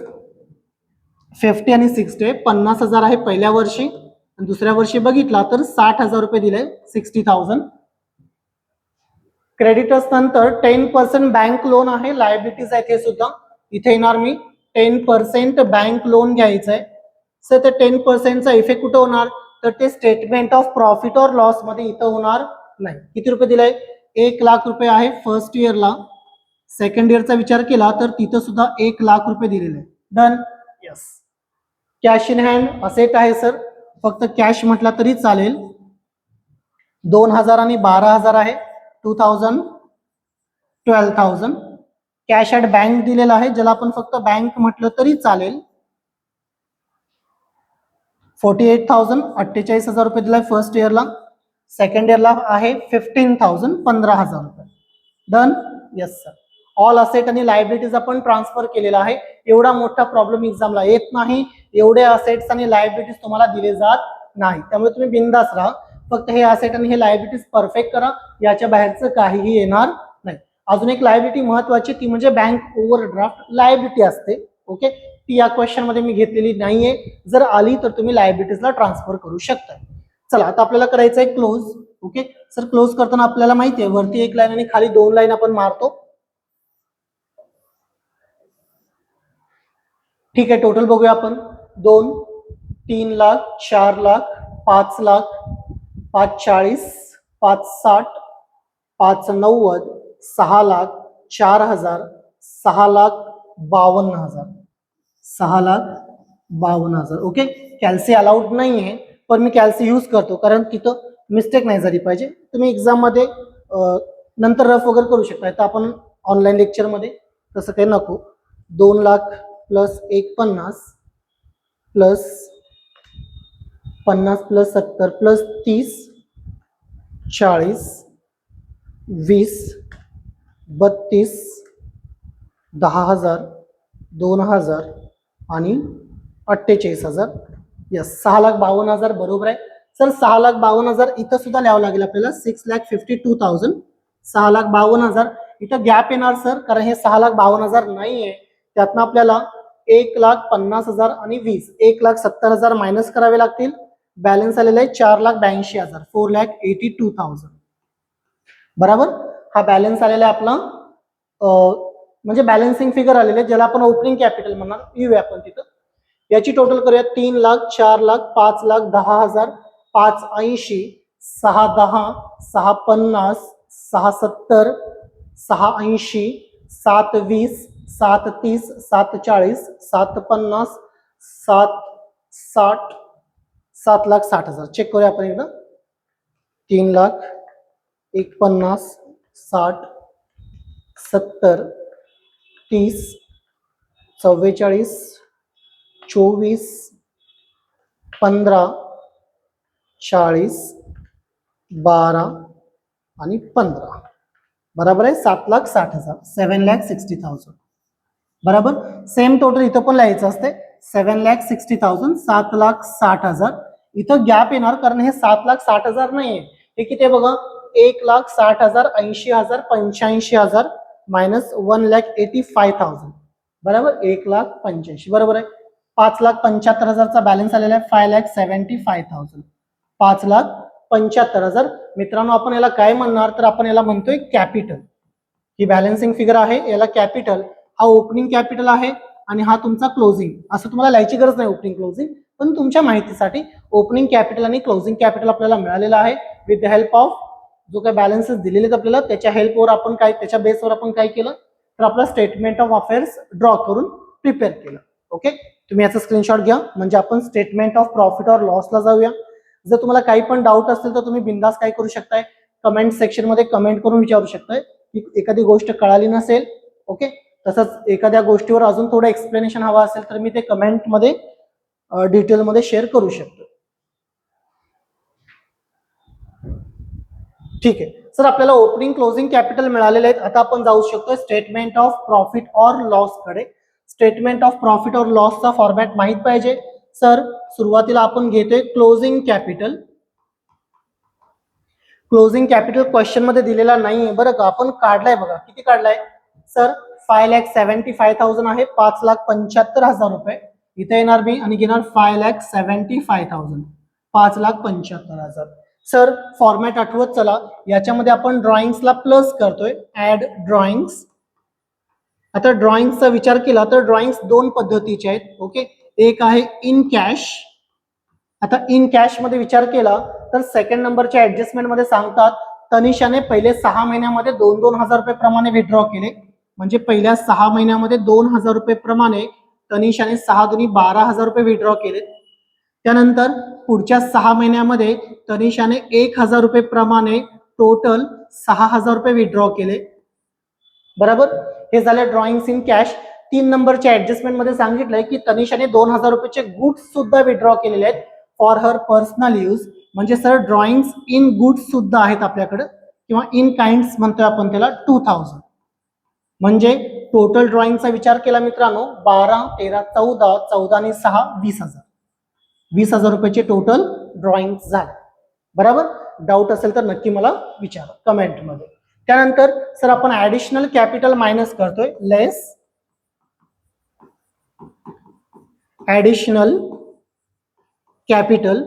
50 आणि 60 आहे. 50,000 आहे पहिल्या वर्षी आणि दुसऱ्या वर्षी बघितला तर 60,000 रुपये दिले 60,000. क्रेडिटर्स नंतर 10% बँक लोन आहे, लायबिलिटीज आहेत हे सुद्धा. इथे येणार मी 10% बँक लोन घ्यायचं आहे. सर ते 10%चा इफेक्ट कुठं होणार तर ते स्टेटमेंट ऑफ प्रॉफिट और लॉस मध्ये इथं होणार नाही. किती रुपये दिलाय 1,00,000 रुपये आहे फर्स्ट इयरला. सेकंड इयरचा विचार केला तर तिथं सुद्धा 1,00,000 रुपये दिलेले आहे. Done. Yes. Cash in hand asset आहे सर, फक्त कॅश म्हटला तरी चालेल. 2,000 आणि 12,000 आहे. 2,000 12,000. कॅश ॲट बँक दिलेला आहे, ज्याला आपण फक्त बँक म्हटलं तरी चालेल. 48,000 48,000 रुपये दिलाय फर्स्ट इयरला. सेकंड इयरला आहे 15,000 15,000 रुपये. Done. Yes sir. All asset आणि लायबिलिटीज आपण ट्रान्सफर केलेला आहे. एवढा मोठा प्रॉब्लेम एक्झामला येत नाही. एवढे असेट्स आणि लायबिलिटीज तुम्हाला दिले जात नाही, त्यामुळे तुम्ही बिंदास राहा. फक्त हे असेट आणि हे लायबिलिटीज परफेक्ट करा, याच्या बाहेरचं काहीही येणार नाही. अजून एक लायबिलिटी महत्वाची, ती म्हणजे बँक ओव्हरड्राफ्ट लायबिलिटी असते. ओके, ती या क्वेश्चन मध्ये मी घेतलेली नाहीये. जर आली तर तुम्ही लायबिलिटीजला ट्रान्सफर करू शकता. चला आता आपल्याला करायचं आहे क्लोज. ओके सर, क्लोज करताना आपल्याला माहिती आहे वरती एक लाईन आणि खाली 2 लाईन आपण मारतो. ठीक आहे, टोटल बघूया आपण. 2 3 लाख 4 लाख 5 लाख 5 40 5 60 5 90 6 लाख 4,000 6 लाख 52,000 6 लाख 52,000. ओके, कॅल्सी अलाउड नाहीये, पण मी कॅल्सी यूज करतो कारण तिथं मिस्टेक नाही झाली पाहिजे. तुम्ही एक्झाम मध्ये नंतर रफ वगैरे करू शकता. तर आपण ऑनलाईन लेक्चर मध्ये तसं काही नको. 2 lakh plus 1,50 plus 50 plus 70 plus 30 40 20 32 10,000 2,000 आणि 48,000. यस, 6,52,000 बरोबर आहे सर. 6,52,000 इथं सुद्धा लिहावं लागेल आपल्याला. 6,52,000 6,52,000 इथं गॅप येणार सर, कारण हे 6,52,000 नाहीये. त्यातनं आपल्याला 1,50,000 आणि 20 1,70,000 मायनस करावे लागतील बॅलन्स आलेला आहे 4,82,000, 4,82,000. बरोबर, हा बॅलन्स आलेला आहे आपला म्हणजे बॅलन्सिंग फिगर आलेले आहे, ज्याला आपण ओपनिंग कॅपिटल म्हणणार. येऊया आपण तिथं. याची टोटल करूया. 3 लाख, 4 लाख, 5 लाख 10,000, 5,80, 6,10, 6,50, 6,70, 6,80, 7,20, 7,30, 7,40, 7,50, 7,60, 7,60,000. चेक करूया आपण एकदा. 3 लाख, 1,50, 60, 70, 30, 44, 24, 15, 40, 12 आणि 15. बरोबर आहे. 7,60,000, 7,60,000. बरोबर. सेम टोटल इथं पण लिहायचं असते. 7,60,000, 7,60,000. इथं गॅप येणार कारण हे 7,60,000 नाहीये. हे किती आहे बघा. 1,60,000, 80,000, 85,000 मायनस 1,85,000. बरोबर. 1,85,000. बरोबर आहे. 5,75,000चा बॅलन्स आलेला आहे. 5,75,000. 5,75,000. मित्रांनो, आपण याला काय म्हणणार तर आपण याला म्हणतोय कॅपिटल. ही बॅलन्सिंग फिगर आहे, याला कॅपिटल. हा ओपनिंग कॅपिटल आहे आणि हा तुमचा क्लोजिंग. असं तुम्हाला लिहायची गरज नाही ओपनिंग क्लोजिंग, पण तुमच्या माहितीसाठी ओपनिंग कॅपिटल आणि क्लोजिंग कॅपिटल आपल्याला मिळालेलं आहे. विथ द हेल्प ऑफ जो काही बॅलन्सेस दिलेले आहेत आपल्याला, त्याच्या हेल्पवर आपण काय, त्याच्या बेसवर आपण काय केलं तर आपला स्टेटमेंट ऑफ अफेअर्स ड्रॉ करून प्रिपेअर केलं. ओके, तुम्ही याचा स्क्रीनशॉट घ्या म्हणजे आपण स्टेटमेंट ऑफ प्रॉफिट और लॉसला जाऊया. जर तुम्हाला काही पण डाऊट असेल तर तुम्ही बिंदास काय करू शकताय, कमेंट सेक्शन मध्ये कमेंट करून विचारू शकताय की एखादी गोष्ट कळाली नसेल. ओके, तसंच एखाद्या गोष्टीवर अजून थोडं एक्सप्लेनेशन हवा असेल तर मी ते कमेंट मध्ये डिटेलमध्ये शेअर करू शकतो. ठीक आहे सर, आपल्याला ओपनिंग क्लोजिंग कॅपिटल मिळालेले आहेत. आता आपण जाऊ शकतो स्टेटमेंट ऑफ प्रॉफिट और लॉस कडे. स्टेटमेंट ऑफ प्रॉफिट और लॉसचा फॉर्मॅट माहित पाहिजे. सर, सुरुवातीला आपण घेतोय closing capital. Closing capital question मध्ये दिलेला नाहीये बरं का, आपण काढलाय बघा. किती काढलाय सर? 5,75,000 आहे. 5,75,000 रुपये इथे येणार मी आणि घेणार 5,75,000, 5,75,000. सर, फॉर्मॅट आठवत चला. याच्यामध्ये आपण ड्रॉइंग्सला प्लस करतोय, ऍड ड्रॉइंग्स. आता ड्रॉइंगचा विचार केला तर ड्रॉइंग्स दोन पद्धतीचे आहेत. ओके, एक आहे इन कॅश. आता इन कॅश मध्ये विचार केला तर सेकंड नंबरच्या ऍडजस्टमेंट मध्ये सांगतात तनिषाने पहिले 6 महिन्यामध्ये 2,000 रुपये प्रमाणे विड्रॉ केले. म्हणजे पहिल्या 6 महिन्यामध्ये 2,000 रुपये प्रमाणे तनिषाने 6 दुनी 12,000 रुपये विड्रॉ केले. त्यानंतर पुढच्या 6 महिन्यामध्ये तनिषाने 1,000 रुपये प्रमाणे टोटल 6,000 रुपये विड्रॉ केले. बरोबर, हे झाले ड्रॉइंग्स इन कॅश. 3 नंबरच्या ऍडजस्टमेंट मध्ये सांगितलंय की तनिषाने 2,000 रुपयाचे गुड्स सुद्धा विड्रॉ केलेले आहेत फॉर हर पर्सनल यूज. म्हणजे सर ड्रॉइंग्स इन गुड्स सुद्धा आहेत आपल्याकडे, किंवा इन काइंड्स म्हणतोय आपण त्याला 2,000. म्हणजे टोटल ड्रॉइंगचा विचार केला मित्रांनो, 12, 13, 14, 14 आणि 6, 20,000. 20,000 रुपयाचे टोटल ड्रॉइंग झाले. बरोबर, डाऊट असेल तर नक्की मला विचारा कमेंट मध्ये. त्यानंतर सर आपण ऍडिशनल कॅपिटल मायनस करतोय, less additional capital.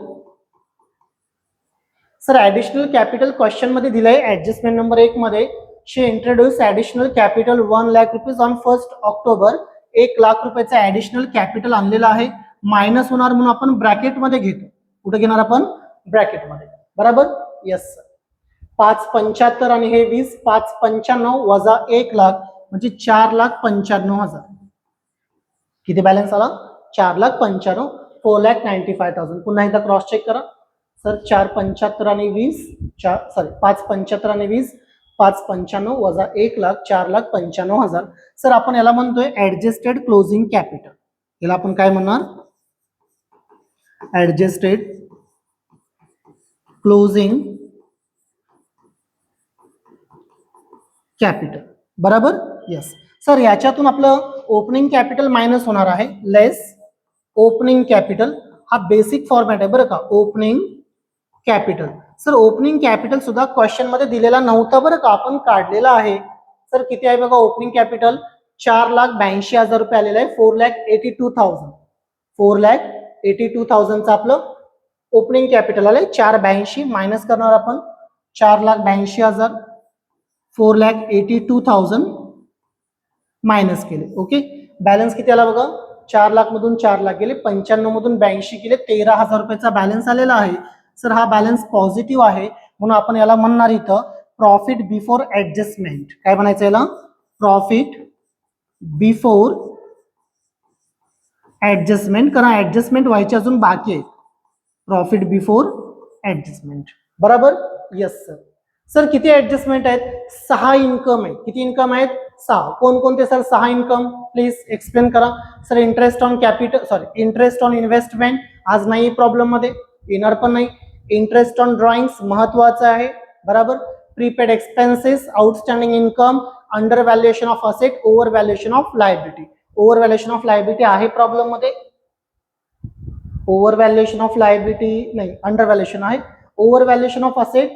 Sir additional capital question मध्ये दिलंय ऍडजस्टमेंट नंबर 1 मध्ये, she introduce additional capital 1 lakh rupees on 1 October. 1 lakh रुपयाचा ऍडिशनल कॅपिटल आणलेला आहे. मायनस होणार म्हणून आपण ब्रॅकेट मध्ये घेतो. कुठे घेणार आपण? ब्रॅकेट मध्ये. बरोबर, येस सर. 5,75,000 आणि हे 20, 5,95,000 वजा 1 लाख म्हणजे 4,95,000. किती बॅलन्स आला? 4,95,000, 4,95,000. पुन्हा एकदा क्रॉस चेक करा सर. 4,75,000 आणि 20, 5,75,000 आणि 20, 5,95,000 वजा 1 लाख, 4,95,000. सर आपण याला म्हणतोय ऍडजस्टेड क्लोजिंग कॅपिटल. याला आपण काय म्हणणार? Adjusted closing capital. बरोबर, यस सर. याच्यातून आपलं ओपनिंग कॅपिटल मायनस होणार आहे, लेस ओपनिंग कॅपिटल. हा बेसिक फॉर्मॅट आहे बरं का, opening capital. Sir opening capital सुद्धा क्वेश्चन मध्ये दिलेला नव्हता बरं का, आपण काढलेला आहे. सर किती आहे बघा ओपनिंग कॅपिटल? 4,82,000 रुपये आलेला आहे. 4,82,000, 4,82,000 आपलं ओपनिंग कॅपिटल आले 482, मायनस करणार आपण 4,82,000, 4,82,000 मायनस केले. ओके, बॅलन्स किती आला बघा, 4 लाख मधून 4 लाख गेले, 95 मधून 82 गेले, 13,000 रुपयाचा बॅलन्स आलेला आहे. सर हा बॅलन्स पॉझिटिव्ह आहे, म्हणून आपण याला म्हणणार इथं प्रॉफिट बिफोर ऍडजस्टमेंट. काय म्हणायचं याला, प्रॉफिट बिफोर ऍडजस्टमेंट. कारण ऍडजस्टमेंट व्हायची अजून बाकी आहे. प्रॉफिट बिफोर ऍडजस्टमेंट, बरोबर. Yes sir. सर किती ऍडजस्टमेंट आहेत, 6 इन्कम आहेत. किती इन्कम आहेत, 6. कोणकोणते सर 6 इन्कम, प्लीज एक्सप्लेन करा. Sir interest on capital, sorry interest on investment आज नाही प्रॉब्लेम मध्ये, येणार पण नाही. इंटरेस्ट ऑन ड्रॉइंग्स महत्वाचं आहे, बरोबर. Prepaid expenses, outstanding income, under valuation of asset, over valuation of liability. Over valuation of liability आहे प्रॉब्लेम मध्ये, ओव्हर व्हॅल्युएशन ऑफ लायबिलिटी नाही, अंडर व्हॅल्युएशन आहे. ओव्हर व्हॅल्युएशन ऑफ असेट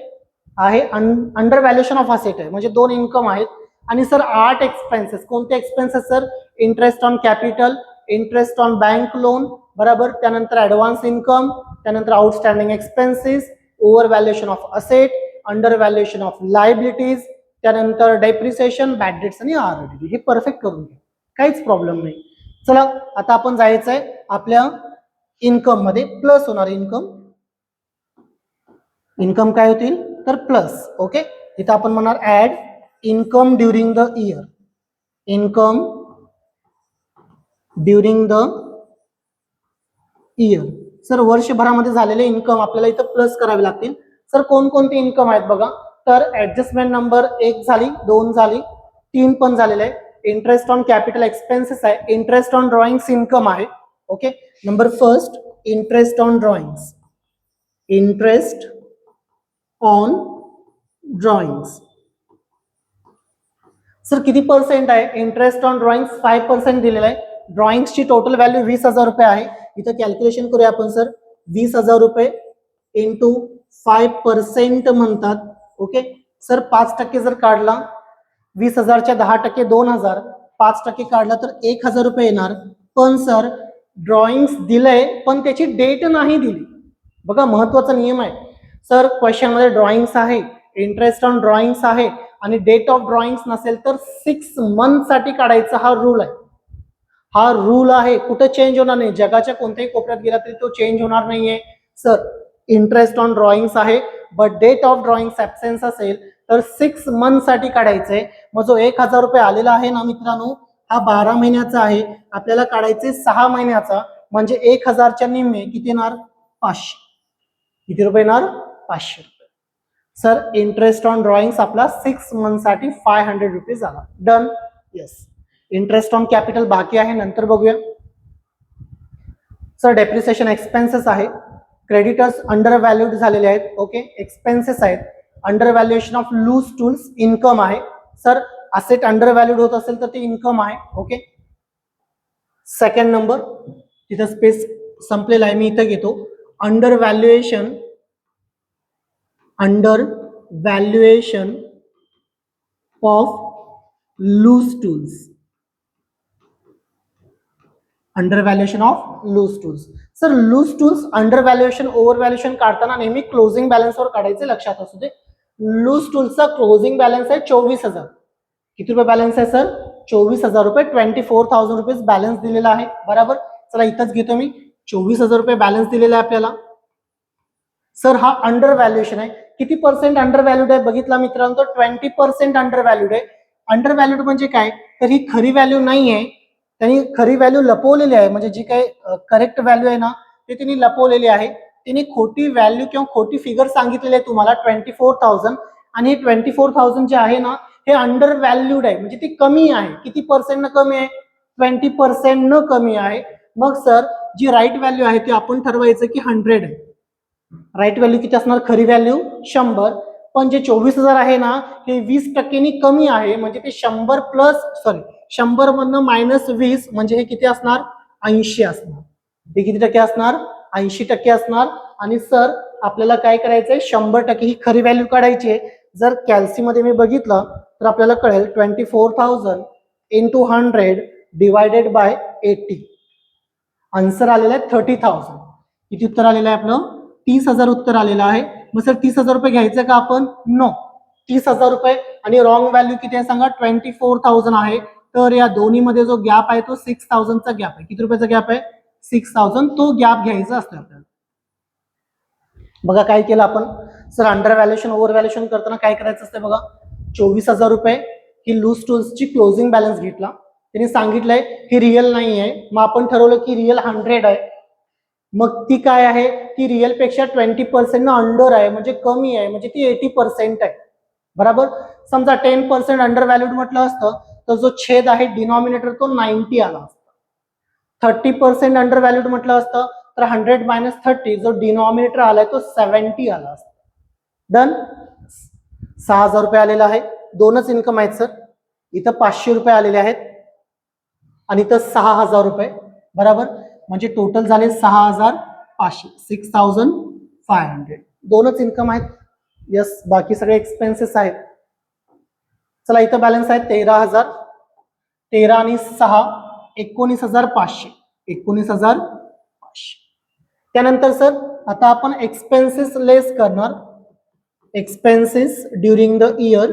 आहे, अंडर व्हॅल्युएशन ऑफ असेट आहे, म्हणजे 2 income आहेत. आणि sir 8 expenses. कोणते expenses sir, interest on capital, interest on bank loan, बरोबर. त्यानंतर ऍडव्हान्स इन्कम, त्यानंतर outstanding expenses, over valuation of asset, under valuation of liabilities, त्यानंतर डेप्रिसिएशन, बॅड डेट्स आणि आरडी. हे परफेक्ट करून घ्या, काहीच प्रॉब्लेम नाही. चला आता आपण जायचंय आपल्या इन्कम मध्ये. प्लस होणार इन्कम, इन्कम काय होतील तर प्लस. ओके, इथं आपण म्हणणार add income during the year. Income during the year. Sir वर्षभरामध्ये झालेले इन्कम आपल्याला इथं प्लस करावे लागतील. सर कोणकोणते इन्कम आहेत बघा, तर ऍडजस्टमेंट नंबर 1 झाली, 2 झाली, 3 पण झालेले आहे. इंटरेस्ट ऑन कॅपिटल एक्सपेन्सेस आहे, इंटरेस्ट ऑन ड्रॉइंग्स इन्कम आहे. Okay, number first interest on drawings, interest on drawings. Sir किती पर्सेंट आहे, इंटरेस्ट ऑन ड्रॉइंग्स 5% दिलेला आहे. ड्रॉइंग्सची टोटल व्हॅल्यू 20,000 रुपये आहे. इथं कॅल्क्युलेशन करूया आपण सर, 20,000 रुपये इंटू 5% म्हणतात. ओके सर 5% जर काढला, 20,000च्या 10% 2,000, 5% काढला तर 1,000 रुपये येणार. पण सर ड्रॉइंग्स दिलंय पण त्याची डेट नाही दिली. बघा महत्वाचा नियम आहे सर, क्वेश्चन मध्ये ड्रॉइंग्स आहे, इंटरेस्ट ऑन ड्रॉइंग्स आहे आणि डेट ऑफ ड्रॉइंग्स नसेल तर 6 मंथ साठी काढायचा हा रूल आहे. हा रूल आहे, कुठं चेंज होणार नाही. जगाच्या कोणत्याही कोपऱ्यात गेला तरी तो चेंज होणार नाहीये. सर इंटरेस्ट ऑन ड्रॉइंग्स आहे बट डेट ऑफ ड्रॉइंग्स ऍब्सेन्स असेल तर 6 मंथ साठी काढायचंय. मग जो 1,000 रुपये आलेला आहे ना मित्रांनो, हा 12 महिन्याचा आहे. आपल्याला काढायचे 6 महिन्याचा, म्हणजे 1,000च्या निम्मे किती येणार, 500. किती रुपये येणार, 500 रुपये. सर इंटरेस्ट ऑन ड्रॉइंग्स आपला 6 मंथ साठी 500 रुपीज आला. Done. Yes. Interest on capital बाकी आहे, नंतर बघूया. सर डेप्रिसिएशन एक्सपेन्सेस आहे, क्रेडिटर्स अंडर व्हॅल्यूड झालेले आहेत. ओके, एक्सपेन्सेस आहेत. Under valuation of loose tools income आहे. सर असेट अंडर व्हॅल्यूड होत असेल तर ते इन्कम आहे. ओके, सेकंड नंबर, तिथं स्पेस संपलेला आहे, मी इथं घेतो. Under valuation of loose tools, under valuation of loose tools. Sir loose tools under valuation over valuation काढताना नेहमी क्लोजिंग बॅलन्सवर काढायचे, लक्षात असू दे. लूज टूल्सचा क्लोजिंग बॅलन्स आहे 24,000. किती रुपये बॅलन्स आहे सर, 24,000 रुपये. 24,000 रुपीज बॅलन्स दिलेला आहे, बरोबर. चला इथंच घेतो मी, 24,000 रुपये बॅलन्स दिलेला आहे आपल्याला. सर हा अंडर व्हॅल्युएशन आहे. किती पर्सेंट अंडर व्हॅल्यूड आहे बघितला मित्रांनो, तर 20% अंडर व्हॅल्यूड आहे. अंडर व्हॅल्यूड म्हणजे काय, तर ही खरी व्हॅल्यू नाही आहे, त्यांनी खरी व्हॅल्यू लपवलेली आहे. म्हणजे जी काही करेक्ट व्हॅल्यू आहे ना ते त्यांनी लपवलेली आहे. त्यांनी खोटी व्हॅल्यू किंवा खोटी फिगर सांगितलेली आहे तुम्हाला 24,000, आणि 24,000 जे आहे ना हे अंडर व्हॅल्यूड आहे, म्हणजे ती कमी आहे. किती पर्सेंट न कमी आहे, 20% न कमी आहे. मग सर जी राईट व्हॅल्यू आहे ती आपण ठरवायचं की 100 आहे. राईट व्हॅल्यू किती असणार, खरी व्हॅल्यू 100. पण जे 24,000 आहे ना हे 20%नी कमी आहे, म्हणजे ते 100 प्लस, सॉरी 100 मधनं -20 म्हणजे हे किती असणार, 80 असणार. हे किती टक्के असणार, 80% असणार. आणि सर आपल्याला काय करायचंय, 100% ही खरी व्हॅल्यू काढायची आहे. जर कॅल्सी मध्ये मी बघितलं तर आपल्याला कळेल 24,000 इंटू 100 डिवायडेड बाय 80. आन्सर आलेला आहे 30,000. किती उत्तर आलेलं आहे आपलं, 30,000 उत्तर आलेलं आहे. मग सर 30,000 रुपये घ्यायचं का आपण? नो. 30,000 रुपये आणि रॉंग व्हॅल्यू किती आहे सांगा? 24,000 आहे. तर या दोन्हीमध्ये जो गॅप आहे तो 6,000चा गॅप आहे. किती रुपयाचा गॅप आहे? 6,000. तो गॅप घ्यायचा असतो आपल्याला. बघा काय केलं आपण sir, under valuation over valuation करताना काय करायचं असतं बघा. 24,000 रुपये ही लूज टूल्सची क्लोजिंग बॅलन्स घेतला. त्यांनी सांगितलंय ही रिअल नाही आहे. मग आपण ठरवलं की रिअल 100 आहे. मग ती काय आहे? ती रिअल पेक्षा 20% अंडर आहे, म्हणजे कमी आहे, म्हणजे ती 80% आहे. बरोबर. समजा 10% अंडर व्हॅल्यूड म्हटलं असतं तर जो छेद आहे डिनॉमिनेटर तो 90 आला असता. 30% अंडर व्हॅल्यूड म्हटलं असतं तर 100 मायनस 30 जो डिनॉमिनेटर आलाय तो 70 आला असता. डन. 6,000 रुपये आलेला आहे. दोनच इन्कम आहेत सर. इथं 500 रुपये आलेले आहेत आणि इथं 6,000 रुपये. बरोबर. म्हणजे टोटल झाले 6,500, 6,500. दोनच इन्कम आहेत. यस. बाकी सगळे एक्सपेन्सेस आहेत. चला इथं बॅलन्स आहे 13,000. 13 आणि 6 19,500. 19,500. त्यानंतर सर आता आपण एक्सपेन्सेस लेस करणार. Expenses during the year.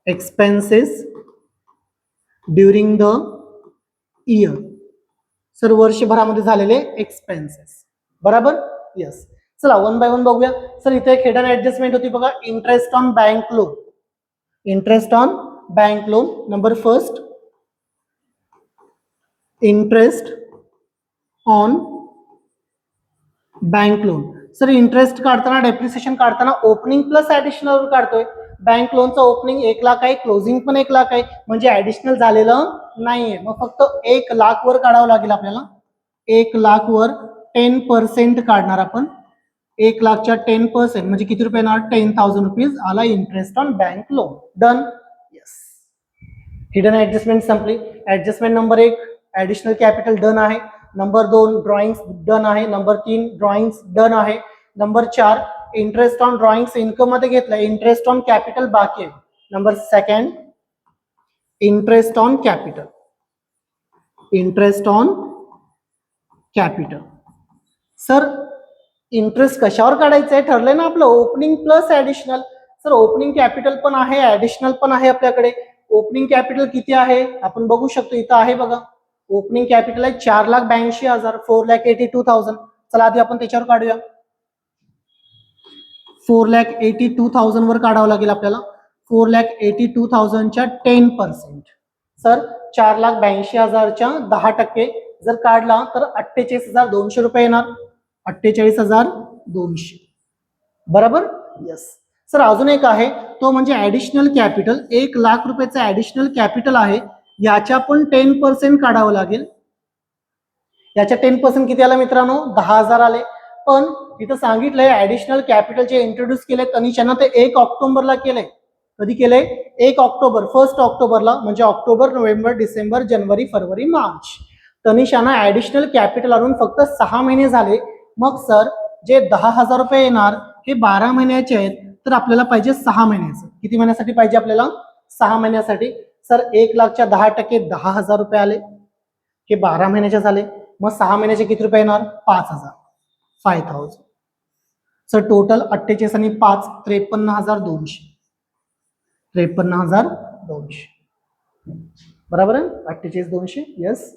Expenses during the year. Sir वर्षभरामध्ये झालेले एक्सपेन्सेस. बरोबर. यस. चला वन बाय वन बघूया. सर इथे एक हिडन ऍडजस्टमेंट होती बघा. Interest on bank loan. Interest on bank loan. Number first, interest on bank loan. Sir interest काढताना डेप्रिसिएशन काढताना ओपनिंग प्लस ऍडिशनल काढतोय. बँक लोनचं ओपनिंग 1 लाख आहे, क्लोजिंग पण 1 लाख आहे, म्हणजे ऍडिशनल झालेलं नाहीये. मग फक्त 1 लाख वर काढावं लागेल आपल्याला. 1 लाख वर 10% काढणार आपण. 1 लाखच्या 10% म्हणजे किती रुपये येणार? 10,000 रुपीज आला interest on bank loan. Done. Yes. Hidden adjustment संपली. Adjustment number 1 additional capital done आहे. नंबर 2 ड्रॉइंग्स डन आहे. नंबर 3 ड्रॉइंग्स डन आहे. Number 4 interest on drawings income मध्ये घेतलं. इंटरेस्ट ऑन कॅपिटल बाकी आहे. Number 2 interest on capital. Interest on capital. Sir interest कशावर काढायचं आहे ठरलंय ना आपलं? Opening plus additional. Sir opening capital पण आहे, ऍडिशनल पण आहे आपल्याकडे. ओपनिंग कॅपिटल किती आहे आपण बघू शकतो. इथं आहे बघा. ओपनिंग कॅपिटल आहे 4,82,000. 4,82,000. चला आधी आपण त्याच्यावर काढूया. 4,82,000 वर काढावं लागेल आपल्याला. 4,82,000च्या 10%. सर 4,82,000च्या 10% जर काढला तर 48,200 रुपये येणार. 48,200. बरोबर. यस. सर अजून एक आहे तो म्हणजे ऍडिशनल कॅपिटल. 1 लाख रुपयाचं ऍडिशनल कॅपिटल आहे. याच्या पण 10% काढावं लागेल. याच्या 10% किती आला मित्रांनो? 10,000 आले. पण इथं सांगितलंय ऍडिशनल कॅपिटल जे इंट्रोड्यूस केले तनिषानं ते 1 ऑक्टोबरला केले. कधी केले? 1 ऑक्टोबर. 1 ऑक्टोबरला. म्हणजे ऑक्टोबर, नोव्हेंबर, डिसेंबर, जानेवारी, फरवरी, मार्च. तनिषानं ऍडिशनल कॅपिटल आणून फक्त 6 महिने झाले. मग सर जे 10,000 रुपये येणार हे 12 महिन्याचे आहेत. तर आपल्याला पाहिजे 6 महिन्याचं. किती महिन्यासाठी पाहिजे आपल्याला? 6 महिन्यासाठी. सर 1 लाखच्या 10% 10,000 रुपये आले. हे 12 महिन्याचे झाले. मग 6 महिन्याचे किती रुपये येणार? 5,000. 5,000. सर टोटल 48 आणि 5 53,200. 53,200. बरोबर आहे. 48,200. यस.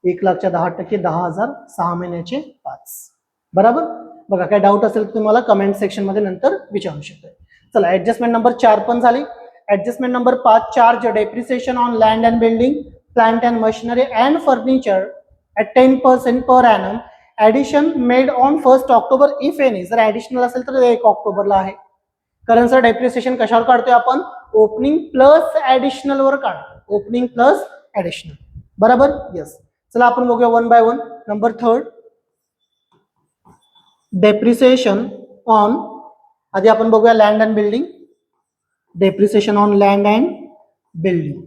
1 लाखच्या 10% 10,000. 6 महिन्याचे 5. बरोबर. बघा काय डाऊट असेल तर तुम्हाला कमेंट सेक्शन मध्ये नंतर विचारू शकता. चला ऍडजस्टमेंट नंबर 4 पण झाली. Adjustment number 5 charge depreciation on land and building, plant and machinery and furniture at 10% per annum. Addition made on 1 October if any. जर ऍडिशनल असेल तर 1 ऑक्टोबरला आहे. कारण सर डेप्रिसिएशन कशावर काढतोय आपण? ओपनिंग प्लस ऍडिशनल वर काढतो. Opening plus additional. बरोबर. यस. चला आपण बघूया one by one. Number 3 depreciation on. आधी आपण बघूया land and building. Depreciation on land and building.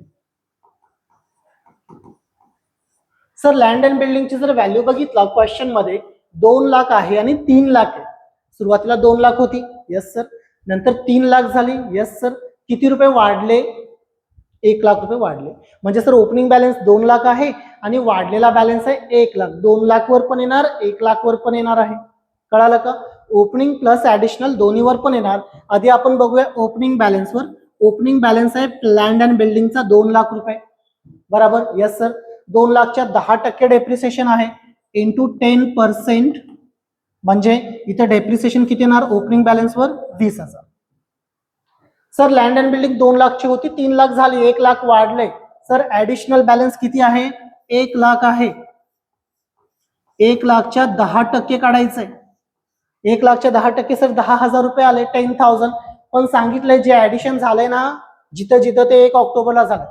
Sir land and बिल्डिंगची जर व्हॅल्यू बघितला क्वेश्चन मध्ये 2 लाख आहे आणि 3 लाख आहे. सुरुवातीला 2 लाख होती. Yes sir. नंतर 3 लाख झाली. Yes sir. किती रुपये वाढले? 1 लाख रुपये वाढले. म्हणजे सर ओपनिंग बॅलन्स 2 लाख आहे आणि वाढलेला बॅलन्स आहे 1 लाख. 2 लाख वर पण येणार, 1 लाख वर पण येणार आहे. कळालं का? ओपनिंग प्लस ऍडिशनल दोन्हीवर पण येणार. आधी आपण बघूया ओपनिंग बॅलन्सवर. ओपनिंग बॅलन्स आहे लँड अँड बिल्डिंगचा 2 लाख रुपये, बरोबर? Yes sir. 2 लाखच्या 10% डेप्रिसिएशन आहे इंटू 10%, म्हणजे इथे डेप्रिसिएशन किती येणार ओपनिंग बॅलन्सवर? 20,000. सर लँड अँड बिल्डिंग 2 लाखची होती, 3 लाख झाली, 1 लाख वाढले. सर ऍडिशनल बॅलन्स किती आहे? 1 लाख आहे. 1 लाखच्या 10% काढायचंय. 1 लाखच्या 10% सर 10,000 रुपये आले, 10,000. पण सांगितलंय जे ऍडिशन झालंय ना जिथं जिथं ते 1 ऑक्टोबरला झालं,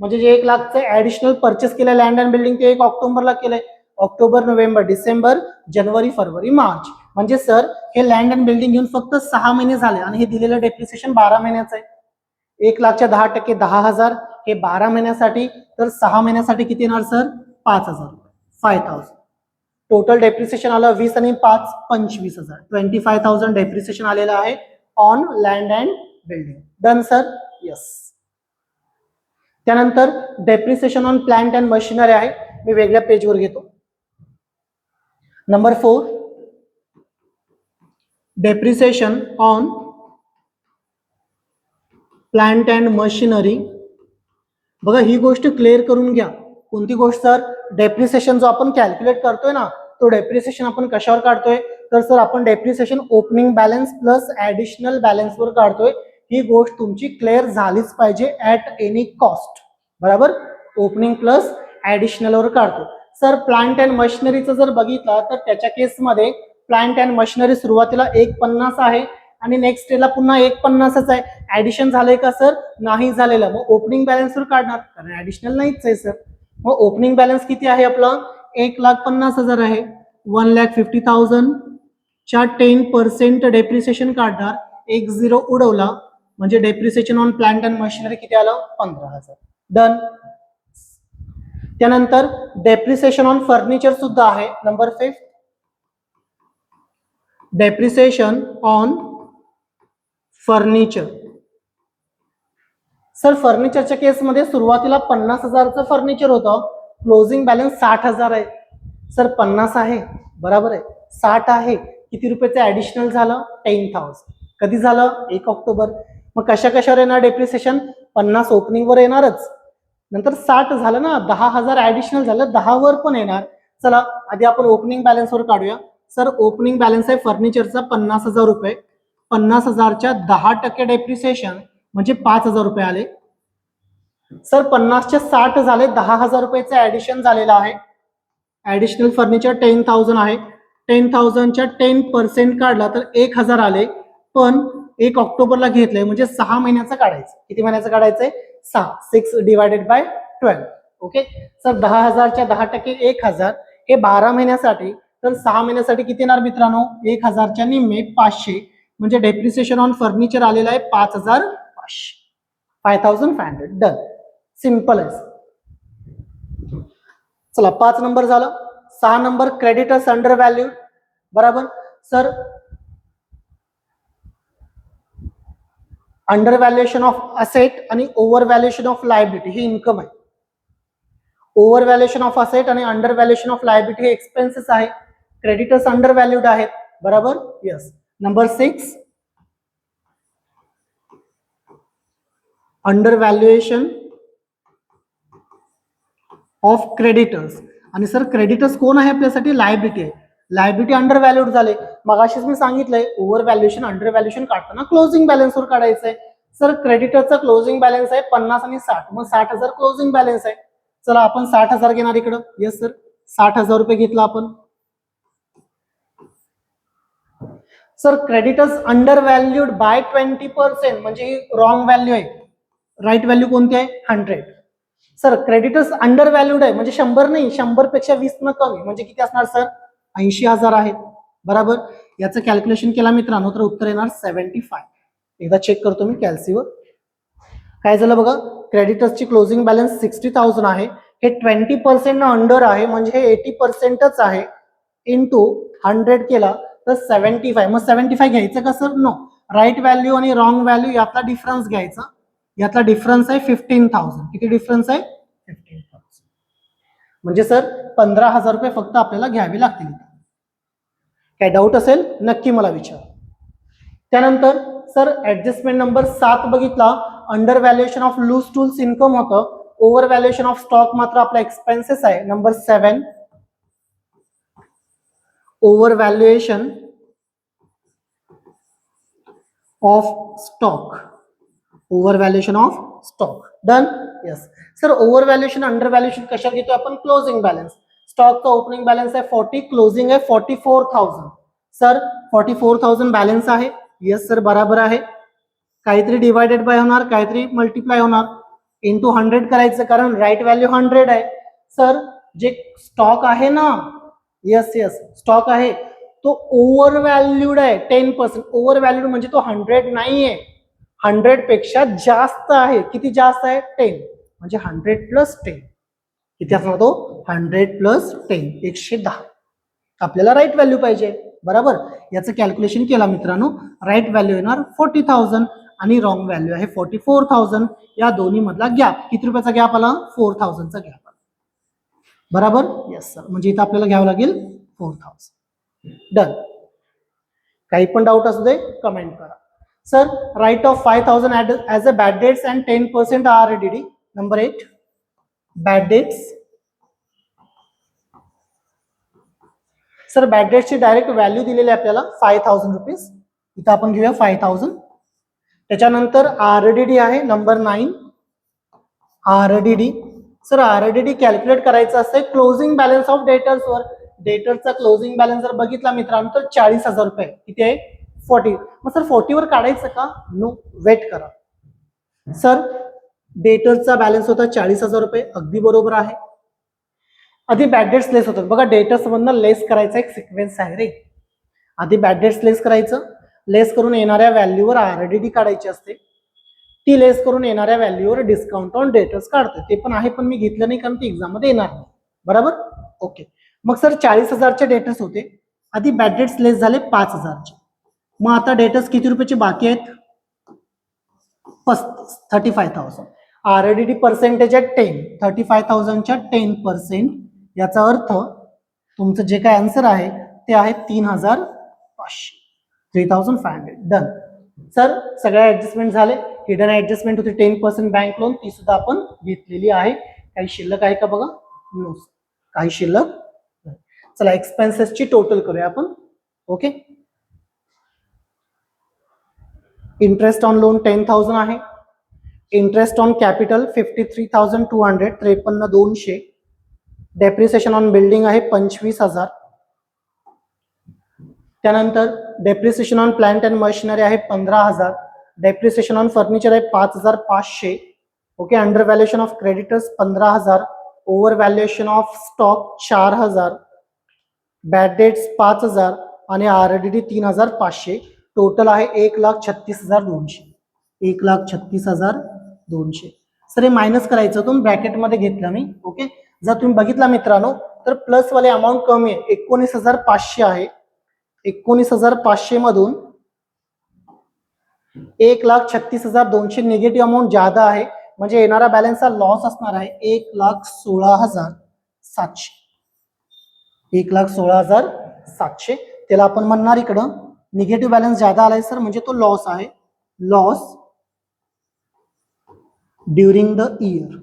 म्हणजे जे 1 लाखचे ऍडिशनल परचेस केलं लँड अँड बिल्डिंग ते 1 ऑक्टोबरला केलंय. ऑक्टोबर, नोव्हेंबर, डिसेंबर, जानेवारी, फरवरी, मार्च. म्हणजे सर हे लँड अँड बिल्डिंग घेऊन फक्त 6 महिने झाले आणि हे दिलेलं डेप्रिसिएशन 12 महिन्याचं आहे. 1 लाखच्या 10% 10,000, हे 12 महिन्यासाठी, तर 6 महिन्यासाठी किती येणार सर? 5,000 रुपये, 5,000. टोटल डेप्रिसिएशन आलं 20 आणि 5 25,000, 25,000 डेप्रिसिएशन आलेलं आहे on land and building. Done sir? Yes. त्यानंतर depreciation on plant and machinery आहे, मी वेगळ्या पेजवर घेतो. Number 4, depreciation on plant and machinery. बघा ही गोष्ट क्लिअर करून घ्या. कोणती गोष्ट सर? डेप्रिसिएशन जो आपण कॅल्क्युलेट करतोय ना तो डेप्रिसिएशन आपण कशावर काढतोय? तर सर आपण depreciation opening balance plus additional बॅलन्सवर काढतोय. ही गोष्ट तुमची क्लिअर झालीच पाहिजे ऍट एनी कॉस्ट, बरोबर? ओपनिंग प्लस ऍडिशनलवर काढतो. सर प्लांट अँड मशिनरीचं जर बघितलं तर त्याच्या केसमध्ये प्लांट अँड मशिनरी सुरुवातीला 150 आहे आणि नेक्स्ट डेला पुन्हा 150च आहे. ऍडिशन झालंय का सर? नाही झालेलं. मग ओपनिंग बॅलन्सवर काढणार कारण ऍडिशनल नाहीच आहे सर. मग ओपनिंग बॅलन्स किती आहे आपलं? 1,50,000 आहे. 1,50,000 च्या 10% डेप्रिसिएशन काढणार. 10 उडवला म्हणजे depreciation on plant and machinery किती आलं? 15,000. डन. त्यानंतर डेप्रिसिएशन ऑन फर्निचर सुद्धा आहे. Number 5, depreciation on furniture. Sir फर्निचरच्या केसमध्ये सुरुवातीला 50,000चं फर्निचर होतं, क्लोजिंग बॅलन्स 60,000 आहे. सर 50 आहे, बरोबर आहे, 60 आहे, किती रुपयाचं ऍडिशनल झालं? 10,000. कधी झालं? 1 ऑक्टोबर. मग कशा कशावर येणार डेप्रिसिएशन? 50 ओपनिंगवर येणारच, नंतर 60 झालं ना, 10,000 ऍडिशनल झालं, 10 वर पण येणार. चला आधी आपण ओपनिंग बॅलन्सवर काढूया. सर ओपनिंग बॅलन्स आहे फर्निचरचा 50,000 रुपये. 50,000च्या 10% डेप्रिसिएशन म्हणजे 5,000 रुपये आले. सर 50चे 60 झाले, 10,000 रुपयाचं ऍडिशन झालेलं आहे. ऍडिशनल फर्निचर 10,000 आहे. 10,000च्या 10% काढला तर 1,000 आले, पण 1 ऑक्टोबरला घेतलंय म्हणजे 6 महिन्याचं काढायचं. किती महिन्याचं काढायचंय? 6. 6 डिवायडेड बाय 12. ओके. सर 10,000च्या 10% 1,000, हे 12 महिन्यासाठी, तर 6 महिन्यासाठी किती येणार मित्रांनो? 1,000च्या निम्मे 500, म्हणजे डेप्रिसिएशन ऑन फर्निचर आलेलं आहे 5,500. 5,500. डन. सिंपल आहे. चला 5 नंबर झालं. 6 नंबर क्रेडिटर्स अंडर व्हॅल्यू, बरोबर? Sir under valuation of asset आणि ओव्हर व्हॅल्युएशन ऑफ लायबिलिटी ही इन्कम आहे. ओव्हर व्हॅल्युएशन ऑफ असेट आणि अंडर व्हॅल्युएशन ऑफ लायबिलिटी हे एक्सपेन्सेस आहे. क्रेडिटर्स अंडर व्हॅल्यूड आहेत, बरोबर? Yes. Number 6, under valuation of creditors. आणि सर क्रेडिटर्स कोण आहे आपल्यासाठी? लायबिलिटी आहे. लायबिलिटी अंडर व्हॅल्यूड झाले. मगाशीच मी सांगितलंय ओव्हर व्हॅल्युएशन अंडर व्हॅल्युएशन काढताना क्लोजिंग बॅलन्सवर काढायचंय. सर क्रेडिटरचा क्लोजिंग बॅलन्स आहे 50 आणि 60, मग 60,000 क्लोजिंग बॅलन्स आहे. चला आपण 60,000 घेणार इकडं. येस सर, 60,000 रुपये घेतला आपण. Sir creditors under valued by 20% म्हणजे ही रॉंग व्हॅल्यू आहे. राईट व्हॅल्यू कोणती आहे? 100. सर क्रेडिटर्स अंडर व्हॅल्यूड आहे म्हणजे 100 नाही, 100 पेक्षा 20 न कमी म्हणजे किती असणार सर? 80,000 आहेत, बरोबर? याचं कॅल्क्युलेशन केला मित्रांनो तर उत्तर येणार 75. एकदा चेक करतो मी कॅल्सीवर. काय झालं बघा, क्रेडिटर्सची क्लोजिंग बॅलन्स 60,000 आहे, हे 20% अंडर आहे म्हणजे हे 80%च आहे. इंटू 100 केला तर 75. मग 75 घ्यायचं का सर? नो. राईट व्हॅल्यू आणि रॉंग व्हॅल्यू यातला डिफरन्स घ्यायचा. यातला डिफरन्स आहे 15,000. किती डिफरन्स आहे? 15,000. म्हणजे सर 15,000 रुपये फक्त आपल्याला घ्यावे लागतील. काय डाऊट असेल नक्की मला विचार. त्यानंतर सर ऍडजस्टमेंट नंबर 7 बघितला, under valuation of loose tools income होतं, ओव्हर व्हॅल्युएशन ऑफ स्टॉक मात्र आपला एक्सपेन्सेस आहे. Number 7 over valuation of stock, over valuation of stock. Done. Yes sir, over valuation under valuation कशात घेतो आपण? Closing balance. स्टॉकचा opening balance आहे 40, closing आहे 44,000. सर 44,000 बॅलन्स आहे. येस सर बराबर आहे. काहीतरी डिवायडेड बाय होणार, काहीतरी मल्टिप्लाय होणार, इंटू 100 करायचं कारण राईट व्हॅल्यू 100 आहे. सर जे स्टॉक आहे ना, येस येस स्टॉक आहे तो ओव्हर व्हॅल्यूड आहे 10%. ओव्हर व्हॅल्यूड म्हणजे तो 100 नाहीये, 100 पेक्षा जास्त आहे. किती जास्त आहे? 10. म्हणजे 100 प्लस 10 किती असणार तो? 100 प्लस 10 110. आपल्याला राईट व्हॅल्यू पाहिजे. बरोबर. याचं कॅल्क्युलेशन केला मित्रांनो, राईट व्हॅल्यू येणार 40,000 आणि रॉंग व्हॅल्यू आहे 44,000. या दोन्ही मधला गॅप किती रुपयाचा गॅप आला? 4,000चा गॅप आला. बरोबर. येस सर, म्हणजे इथं आपल्याला घ्यावं लागेल 4,000. डन. काही पण डाऊट असू दे कमेंट करा. Sir write off 5,000 as a bad debts and 10% RDD. Number 8 bad debts. Sir bad डेट्सची डायरेक्ट व्हॅल्यू दिलेली आहे आपल्याला 5,000 रुपीज. इथं आपण घेऊया 5,000. त्याच्यानंतर RDD आहे number 9 RDD. Sir RDD calculate करायचं असते क्लोजिंग बॅलन्स ऑफ डेटर्सवर. डेटर्सचा क्लोजिंग बॅलन्स जर बघितला मित्रांनो तर 40,000 रुपये. किती आहे? 40. मग सर 40 वर काढायचं का? नो, वेट करा. सर डेटर्सचा बॅलन्स होता 40,000 रुपये, अगदी बरोबर आहे. आधी बॅड डेट्स लेस होतात बघा, डेटर्स मधनं लेस करायचा एक सिक्वेन्स आहे रे. आधी बॅड डेट्स लेस करायचं, लेस करून येणाऱ्या व्हॅल्यूवर RDD काढायची असते, ती लेस करून येणाऱ्या व्हॅल्यूवर डिस्काउंट ऑन डेटर्स काढते. ते पण आहे, पण मी घेतलं नाही कारण ती एक्झाम मध्ये येणार नाही. बरोबर. ओके. मग सर 40,000चे डेटर्स होते, आधी बॅड डेट्स लेस झाले 5,000चे. मग आता डेटर्स किती रुपयाचे बाकी आहेत? 35,000. RDD पर्सेंटेज आहे 10. 35,000च्या 10%. याचा अर्थ तुमचं जे काय आन्सर आहे ते आहे 3,500. 3,500. डन. सर सगळ्या ऍडजस्टमेंट झाले. हिडन ऍडजस्टमेंट होती 10% बँक लोन, ती सुद्धा आपण घेतलेली आहे. काही शिल्लक आहे का बघा? नो, काही शिल्लक नाही. चला एक्सपेन्सेसची टोटल करूया आपण. ओके. इंटरेस्ट ऑन लोन 10,000 आहे. Interest on capital 53,200 53,200. Depreciation on building आहे 25,000. त्यानंतर depreciation on plant and machinery आहे 15,000. डेप्रिसिएशन ऑन फर्निचर आहे 5,500. Okay. Under valuation of creditors 15,000. Over valuation of stock 4,000. Bad debts 5,000 आणि RDD 3,500. टोटल आहे 1,36,200. 1,36,200. Sir हे minus करायचं होतं, ब्रॅकेटमध्ये घेतलं मी. ओके. जर तुम्ही बघितला मित्रांनो तर प्लस वाले अमाऊंट कमी आहे, 19,500 आहे. 19,500 मधून 1,36,200 निगेटिव्ह अमाऊंट ज्यादा आहे, म्हणजे येणारा बॅलन्सचा लॉस असणार आहे 1,16,700. 1,16,700. त्याला आपण म्हणणार इकडं निगेटिव्ह बॅलन्स ज्यादा आलाय सर, म्हणजे तो लॉस आहे. Loss during the year.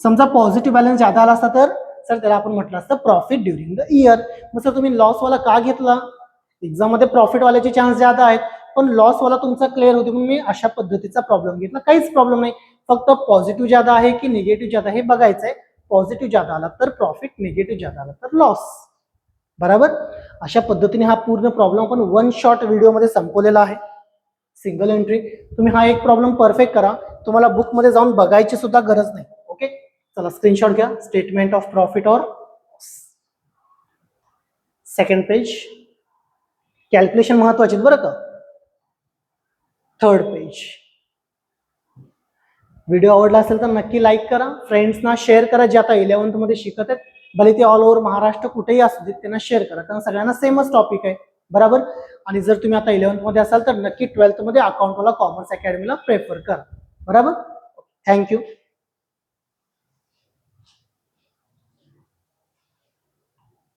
समजा पॉझिटिव्ह बॅलन्स ज्यादा आला असता तर सर त्याला आपण म्हटलं असतं प्रॉफिट ड्युरिंग द इयर. मग सर तुम्ही लॉस वाला का घेतला? एक्झाम मध्ये प्रॉफिट वाल्याचे चान्स ज्यादा आहेत, पण लॉस वाला तुमचा क्लिअर होते म्हणून मी अशा पद्धतीचा प्रॉब्लेम घेतला. काहीच प्रॉब्लेम नाही, फक्त पॉझिटिव्ह ज्यादा आहे की निगेटिव्ह ज्यादा हे बघायचंय. पॉझिटिव्ह ज्यादा आला तर प्रॉफिट, निगेटिव्ह ज्यादा आला तर लॉस. बरोबर. अशा पद्धतीने हा पूर्ण प्रॉब्लेम आपण वन शॉर्ट व्हिडिओमध्ये संपवलेला आहे. Single entry. तुम्ही हा एक प्रॉब्लेम परफेक्ट करा, तुम्हाला बुक मध्ये जाऊन बघायची सुद्धा गरज नाही. ओके. चला स्क्रीनशॉट घ्या. स्टेटमेंट ऑफ प्रॉफिट और सेकंड पेज. कॅल्क्युलेशन महत्वाचे बरं का. Third page. व्हिडिओ आवडला असेल तर नक्की लाईक करा, फ्रेंड्सना शेअर करा जे आता 11th मध्ये शिकत आहेत, भले ते ऑल ओव्हर महाराष्ट्र कुठेही असू देत, त्यांना शेअर करा कारण सगळ्यांना सेमच टॉपिक आहे. बरोबर. आणि जर तुम्ही आता 11th मध्ये असाल तर नक्की 12th मध्ये अकाउंटवाला कॉमर्स अकॅडमीला प्रेफर करा. बरोबर. थँक्यू.